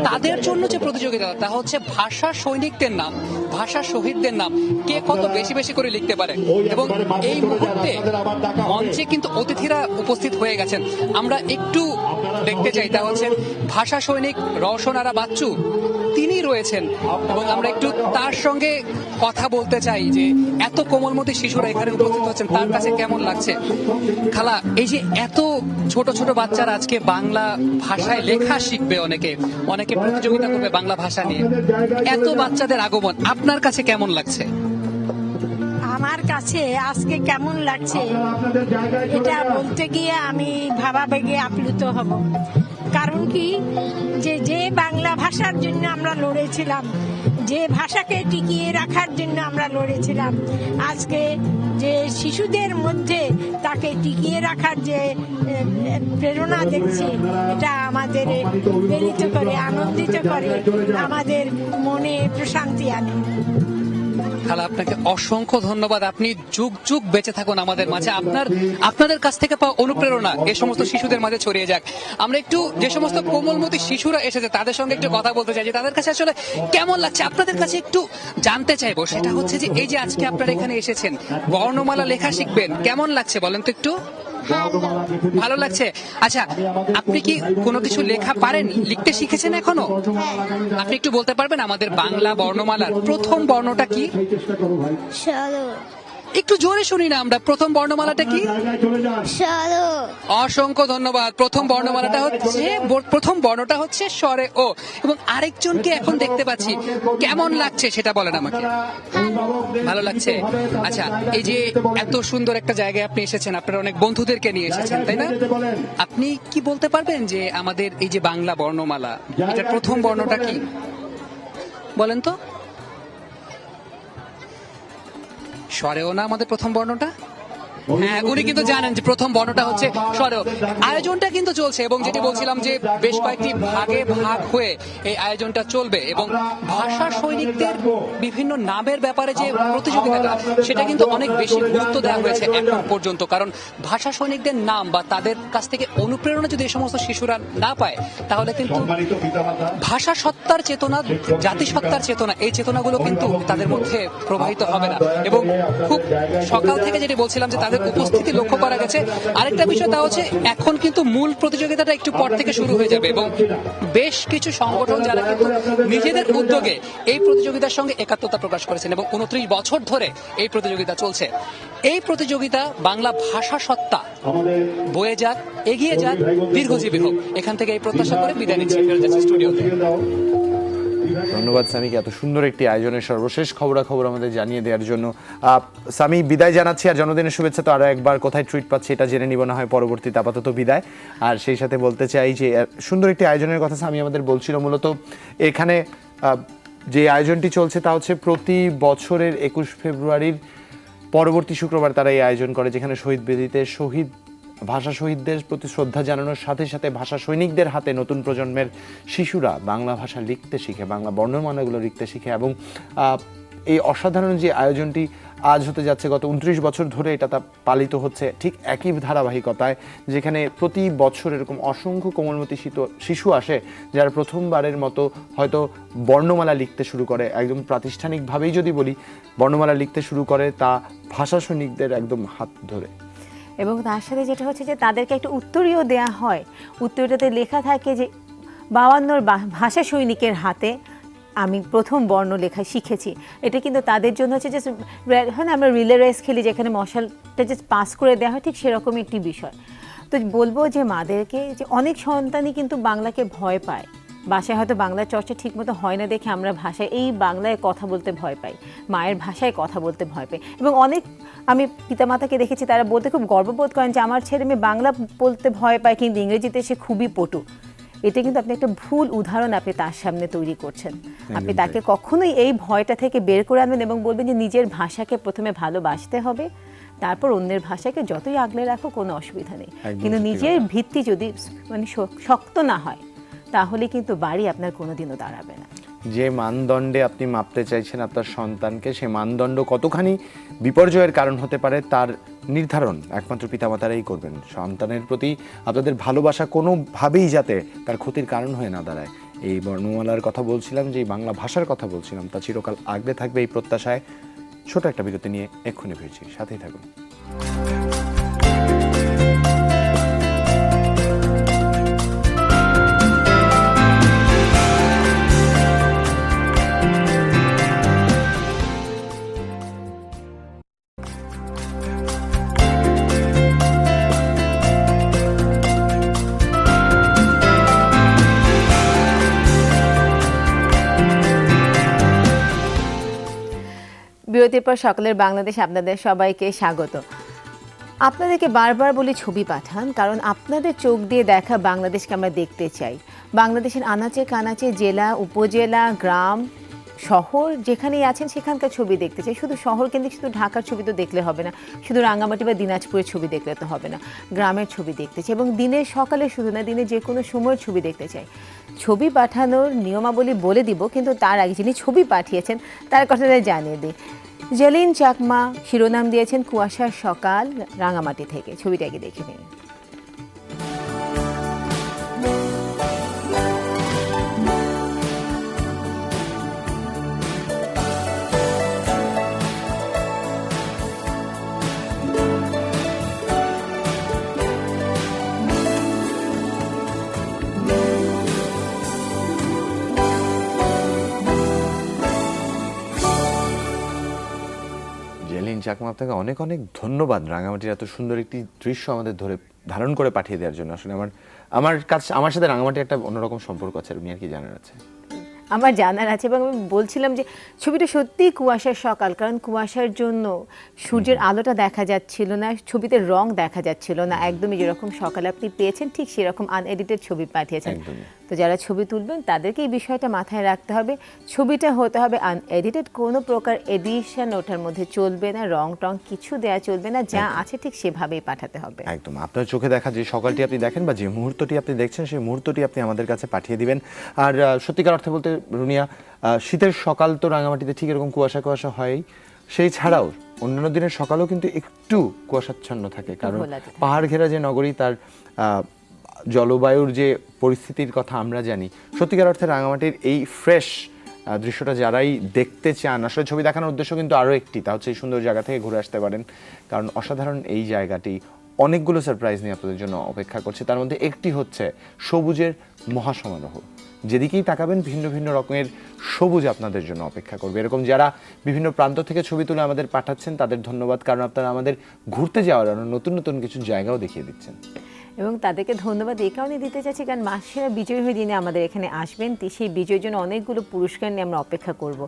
তাদের জন্য যে প্রতিযোগিতা তা হচ্ছে ভাষা সৈনিকদের নাম, ভাষা শহীদদের নাম কে কত বেশি বেশি করে লিখতে পারে। এবং এই মুহূর্তে মঞ্চে কিন্তু অতিথিরা উপস্থিত হয়ে গেছেন। আমরা একটু দেখতে চাই, তা হচ্ছে ভাষা সৈনিক রওশন আরা বাচ্চু, তিনি রয়েছেন এবং আমরা একটু তার সঙ্গে কথা বলতে চাই যে এত কোমলমতি শিশুরা এখানে উপস্থিত হচ্ছেন, তার কাছে কেমন লাগছে। খালা, এই যে এত ছোট ছোট বাচ্চারা আজকে বাংলা ভাষায় লেখা শিখবে, অনেকে অনেকে প্রতিযোগিতা করবে বাংলা ভাষা নিয়ে, এত বাচ্চাদের আগমন আপনার কাছে কেমন লাগছে? আমার কাছে আজকে কেমন লাগছে এটা বলতে গিয়ে আমি ভাবাবেগে আপ্লুত হব। কারণ কি, যে বাংলা ভাষার জন্য আমরা লড়েছিলাম, যে ভাষাকে টিকিয়ে রাখার জন্য আমরা লড়েছিলাম, আজকে যে শিশুদের মধ্যে তাকে টিকিয়ে রাখার যে প্রেরণা দেখছি, এটা আমাদের প্রেরিত করে, আনন্দিত করে, আমাদের মনে প্রশান্তি আনে। খালা, আপনাকে অসংখ্য ধন্যবাদ। আপনি যুগ যুগ বেঁচে থাকুন আমাদের মাঝে। আপনাদের কাছ থেকে পাওয়া অনুপ্রেরণা এই সমস্ত শিশুদের মাঝে ছড়িয়ে যাক। আমরা একটু যে সমস্ত কোমলমতি শিশুরা এসেছে তাদের সঙ্গে একটু কথা বলতে চাই যে তাদের কাছে আসলে কেমন লাগছে, আপনাদের কাছে একটু জানতে চাইবো। সেটা হচ্ছে যে এই যে আজকে আপনারা এখানে এসেছেন, বর্ণমালা লেখা শিখবেন, কেমন লাগছে বলেন তো একটু? ভালো লাগছে। আচ্ছা, আপনি কি কোনো কিছু লেখা পারেন, লিখতে শিখেছেন এখনো? আপনি একটু বলতে পারবেন আমাদের বাংলা বর্ণমালার প্রথম বর্ণটা কি? একটু জোরে শুনি না আমরা, প্রথম বর্ণমালাটা কি? অসংখ্য ধন্যবাদ। প্রথম বর্ণটা হচ্ছে স্বরে ও। এবং আরেকজনকে এখন দেখতে পাচ্ছি, কেমন লাগছে সেটা বলেন আমাকে। ভালো লাগছে। আচ্ছা, এই যে এত সুন্দর একটা জায়গায় আপনি এসেছেন, আপনার অনেক বন্ধুদেরকে নিয়ে এসেছেন, তাই না? আপনি কি বলতে পারবেন যে আমাদের এই যে বাংলা বর্ণমালা, এটার প্রথম বর্ণটা কি বলেন তো? স্বরেও না আমাদের প্রথম বর্ণটা? হ্যাঁ, উনি কিন্তু জানেন যে প্রথম বর্ণটা হচ্ছে স্বরেও। আয়োজনটা কিন্তু চলছে এবং যেটি বলছিলাম যে বেশ কয়েকটি ভাগে ভাগ হয়ে এই আয়োজনটা চলবে এবং ভাষা সৈনিকদের বিভিন্ন নামের ব্যাপারে যে প্রতিযোগিতাটা, সেটা কিন্তু অনেক বেশি গুরুত্ব দেওয়া হয়েছে এখন পর্যন্ত। কারণ ভাষা সৈনিকদের নাম বা তাদের কাছ থেকে অনুপ্রেরণা যদি এই সমস্ত শিশুরা না পায়, তাহলে কিন্তু ভাষা সত্তার চেতনা, জাতিসত্তার চেতনা, এই চেতনাগুলো কিন্তু তাদের মধ্যে প্রবাহিত হবে না। এবং খুব সকাল থেকে যেটি বলছিলাম যে তাদের উপস্থিতি লক্ষ্য করা গেছে। আরেকটা বিষয় তা হচ্ছে এখন কিন্তু মূল প্রতিযোগিতাটা একটু পর থেকে শুরু হয়ে যাবে এবং বেশ কিছু সংগঠন যারা কিন্তু নিজেদের উদ্যোগে এই প্রতিযোগিতার সঙ্গে একাত্মতা প্রকাশ করেছেন এবং 29 বছর ধরে এই প্রতিযোগিতা চলছে। এই প্রতিযোগিতা বাংলা ভাষা সত্তা বয়ে যাক, এগিয়ে যাক, দীর্ঘজীবী হোক, এখান থেকে এই প্রত্যাশা করে বিদায় নিচ্ছি স্টুডিওতে। ধন্যবাদ সামিকে এত সুন্দর একটি আয়োজনের সর্বশেষ খবরাখবর আমাদের জানিয়ে দেওয়ার জন্য। সামি, বিদায় জানাচ্ছি, আর জন্মদিনের শুভেচ্ছা তো আরো একবার কোথায় ট্রিট পাচ্ছি এটা জেনে নিব না হয় পরবর্তীতে। আপাতত বিদায়। আর সেই সাথে বলতে চাই যে সুন্দর একটি আয়োজনের কথা সামি আমাদের বলছিল। মূলত এখানে যে আয়োজনটি চলছে তা হচ্ছে প্রতি বছরের 21 ফেব্রুয়ারির পরবর্তী শুক্রবার তারা এই আয়োজন করে, যেখানে শহীদ বেদিতে ভাষা শহীদদের প্রতি শ্রদ্ধা জানানোর সাথে সাথে ভাষা সৈনিকদের হাতে নতুন প্রজন্মের শিশুরা বাংলা ভাষা লিখতে শিখে, বাংলা বর্ণমালাগুলো লিখতে শিখে। এবং এই অসাধারণ যে আয়োজনটি আজ হতে যাচ্ছে, গত 29 বছর ধরে এটা তা পালিত হচ্ছে ঠিক একই ধারাবাহিকতায়, যেখানে প্রতি বছর এরকম অসংখ্য কোমলমতি শিশু আসে যারা প্রথমবারের মতো হয়তো বর্ণমালা লিখতে শুরু করে। একদম প্রাতিষ্ঠানিকভাবেই যদি বলি, বর্ণমালা লিখতে শুরু করে তা ভাষা সৈনিকদের একদম হাত ধরে। এবং তার সাথে যেটা হচ্ছে যে তাদেরকে একটা উত্তরীয় দেয়া হয়, উত্তরীয়টাতে লেখা থাকে যে 52 ভাষা সৈনিকের হাতে আমি প্রথম বর্ণ লেখা শিখেছি, এটা কিন্তু তাদের জন্য হচ্ছে যে হয় না আমরা রিলে রেস খেলি যেখানে মশালটা যে পাস করে দেওয়া হয়, ঠিক সেরকমই একটি বিষয়। তো বলবো যে মাদেরকে যে অনেক সন্তানই কিন্তু বাংলাকে ভয় পায়, বাসায় হয়তো বাংলা চর্চা ঠিকমতো হয় না দেখে আমরা ভাষায় এই বাংলায় কথা বলতে ভয় পাই, মায়ের ভাষায় কথা বলতে ভয় পাই। এবং অনেক আমি পিতামাতাকে দেখেছি তারা বলতে খুব গর্ববোধ করেন যে আমার ছেলে মেয়ে বাংলা বলতে ভয় পায় কিন্তু ইংরেজিতে সে খুবই পটু। এটা কিন্তু আপনি একটা ভুল উদাহরণ আপনি তার সামনে তৈরি করছেন। আপনি তাকে কখনোই এই ভয়টা থেকে বের করে আনবেন এবং বলবেন যে নিজের ভাষাকে প্রথমে ভালোবাসতে হবে, তারপর অন্যের ভাষাকে যতই আগলে রাখো কোনো অসুবিধা নেই, কিন্তু নিজের ভিত্তি যদি মানে শক্ত না হয় তাহলে কিন্তু বাড়ি আপনার কোনোদিনও দাঁড়াবে না। যে মানদণ্ডে আপনি মাপতে চাইছেন আপনার সন্তানকে, সে মানদণ্ড কতখানি বিপর্যয়ের কারণ হতে পারে তার নির্ধারণ একমাত্র পিতামাতারাই করবেন। সন্তানের প্রতি আপনাদের ভালোবাসা কোনোভাবেই যাতে তার ক্ষতির কারণ হয়ে না দাঁড়ায়। এই বর্ণমালার কথা বলছিলাম, যে বাংলা ভাষার কথা বলছিলাম, তা চিরকাল আগলে থাকবে এই প্রত্যাশায় ছোট একটা বিরতি নিয়ে এক্ষুনি ফিরছি, সাথেই থাকুন। বিরতির পর সকলের বাংলাদেশ আপনাদের সবাইকে স্বাগত। আপনাদেরকে বারবার বলি ছবি পাঠান, কারণ আপনাদের চোখ দিয়ে দেখা বাংলাদেশকে আমরা দেখতে চাই। বাংলাদেশের আনাচে কানাচে, জেলা, উপজেলা, গ্রাম, শহর যেখানেই আছেন সেখানকার ছবি দেখতে চাই। শুধু শহর কিন্তু শুধু ঢাকার ছবি তো দেখলে হবে না, শুধু রাঙ্গামাটি বা দিনাজপুরের ছবি দেখলে তো হবে না, গ্রামের ছবি দেখতে চাই এবং দিনের সকালে শুধু না, দিনের যে কোনো সময়ের ছবি দেখতে চাই। ছবি পাঠানোর নিয়মাবলী বলে দিব, কিন্তু তার আগে যিনি ছবি পাঠিয়েছেন তার কথাটা জানিয়ে দিই। জলিন চাকমা শিরোনাম দিয়েছেন কুয়াশার সকাল, রাঙামাটি থেকে। ছবিটাকে দেখে নিন। চাকমা, আপনাকে অনেক অনেক ধন্যবাদ রাঙামাটির এত সুন্দর একটি দৃশ্য আমাদের ধারণ করে পাঠিয়ে দেওয়ার জন্য। আসলে আমার সাথে রাঙামাটির একটা অন্যরকম সম্পর্ক আছে, আপনি আর কি জানার আছে? আমার জানার আছে এবং আমি বলছিলাম যে ছবিটা সত্যিই কুয়াশার সকাল, কারণ কুয়াশার জন্য সূর্যের আলোটা দেখা যাচ্ছিল না, ছবিতে রং দেখা যাচ্ছিল না, একদমই যেরকম সকালে আপনি পেয়েছেন ঠিক সেরকম আনএডিটেড ছবি পাঠিয়েছেন। তো যারা ছবি তুলবেন তাদেরকে এই বিষয়টা মাথায় রাখতে হবে, ছবিটা হতে হবে আনএডিটেড, কোনো প্রকার এডিশন ওটার মধ্যে চলবে না, রং টং কিছু দেয়া চলবে না, যা আছে ঠিক সেভাবেই পাঠাতে হবে। একদম আপনার চোখে দেখা যে সকালটি আপনি দেখেন বা যে মুহূর্তটি আপনি দেখছেন সেই মুহূর্তটি আপনি আমাদের কাছে পাঠিয়ে দিবেন। আর সত্যিকার অর্থে বলতে রুনিয়া, শীতের সকাল তো রাঙামাটিতে ঠিক এরকম কুয়াশা কুয়াশা হয়, সেই ছাড়াও অন্যান্য দিনের সকালেও কিন্তু একটু কুয়াশাচ্ছন্ন থাকে, কারণ পাহাড় ঘেরা যে নগরী, তার জলবায়ুর যে পরিস্থিতির কথা আমরা জানি। সত্যিকার অর্থে রাঙামাটির এই ফ্রেশ দৃশ্যটা যারাই দেখতে চান, আসলে ছবি দেখানোর উদ্দেশ্য কিন্তু আরও একটি, তা হচ্ছে এই সুন্দর জায়গা থেকে ঘুরে আসতে পারেন, কারণ অসাধারণ এই জায়গাটি অনেকগুলো সারপ্রাইজ নিয়ে আপনাদের জন্য অপেক্ষা করছে। তার মধ্যে একটি হচ্ছে সবুজের মহাসমারোহ। যেদিকেই তাকাবেন ভিন্ন ভিন্ন রকমের সবুজ আপনাদের জন্য অপেক্ষা করবে। এরকম যারা বিভিন্ন প্রান্ত থেকে ছবি তুলে আমাদের পাঠাচ্ছেন তাদের ধন্যবাদ, কারণ আপনারা আমাদের ঘুরতে যাওয়ার আরও নতুন নতুন কিছু জায়গাও দেখিয়ে দিচ্ছেন। এবং তাদেরকে ধন্যবাদ এই কারণে দিতে চাচ্ছি, কারণ মাসেরা বিজয়ী হয়ে দিনে আমাদের এখানে আসবেন, সেই বিজয়ের জন্য অনেকগুলো পুরস্কার নিয়ে আমরা অপেক্ষা করব।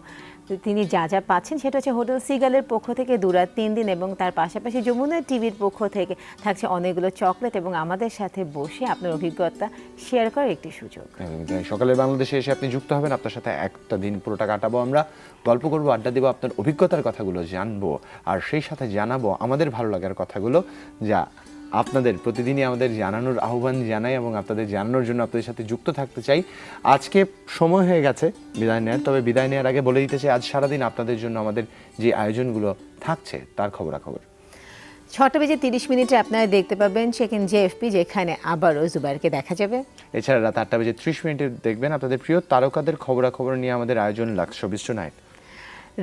তিনি যা যা পাচ্ছেন সেটা হচ্ছে হোটেল সিগালের পক্ষ থেকে 2 রাত 3 দিন, এবং তার পাশাপাশি যমুনা টিভির পক্ষ থেকে থাকছে অনেকগুলো চকলেট এবং আমাদের সাথে বসে আপনার অভিজ্ঞতা শেয়ার করার একটি সুযোগ। সকালের বাংলাদেশে এসে আপনি যুক্ত হবেন, আপনার সাথে একটা দিন পুরোটা কাটাবো, আমরা গল্প করবো, আড্ডা দেবো, আপনার অভিজ্ঞতার কথাগুলো জানবো, আর সেই সাথে জানাবো আমাদের ভালো লাগার কথাগুলো, যা আপনাদের প্রতিদিনই আমাদের জানানোর আহ্বান জানাই এবং আপনাদের জানানোর জন্য আপনাদের সাথে যুক্ত থাকতে চাই। আজকে সময় হয়ে গেছে বিদায় নেওয়ার, তবে বিদায় নেওয়ার আগে বলে দিতে চাই আজ সারাদিন আপনাদের জন্য আমাদের যে আয়োজনগুলো থাকছে তার খবরাখবর। 6:30 আপনারা দেখতে পাবেন সেকেন্ড জেএফপি, যেখানে আবারও জুবাইরকে দেখা যাবে। এছাড়া রাত 8:30 দেখবেন আপনাদের প্রিয় তারকাদের খবরাখবর নিয়ে আমাদের আয়োজন লাক্স শোবিজ টুনাইট।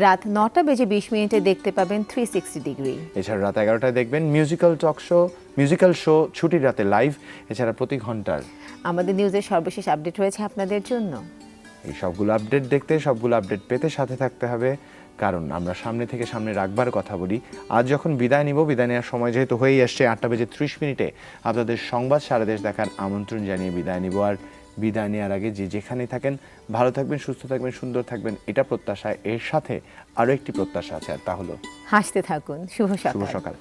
রাত 9:20 দেখতে পাবেন 360 ডিগ্রি। এছাড়া রাত 11টায় দেখবেন মিউজিক্যাল শো ছুটির রাতে লাইভ। এছাড়া প্রতি ঘন্টার আমাদের নিউজের সর্বশেষ আপডেট রয়েছে আপনাদের জন্য। এই সবগুলো আপডেট দেখতে, সবগুলো আপডেট পেতে সাথে থাকতে হবে, কারণ আমরা সামনে থেকে সামনে রাখবার কথা বলি। আজ যখন বিদায় নিব, বিদায় নেওয়ার সময় যেহেতু হয়েই আসছে 8:30 আপনাদের সংবাদ সারা দেশ দেখার আমন্ত্রণ জানিয়ে বিদায় নিব। আর বিদায় নেওয়ার আগে যে যেখানেই থাকেন ভালো থাকবেন, সুস্থ থাকবেন, সুন্দর থাকবেন, এটা প্রত্যাশা। এর সাথে আরও একটি প্রত্যাশা আছে, আর তা হলো হাসতে থাকুন। শুভ শুভ সকাল। সকাল।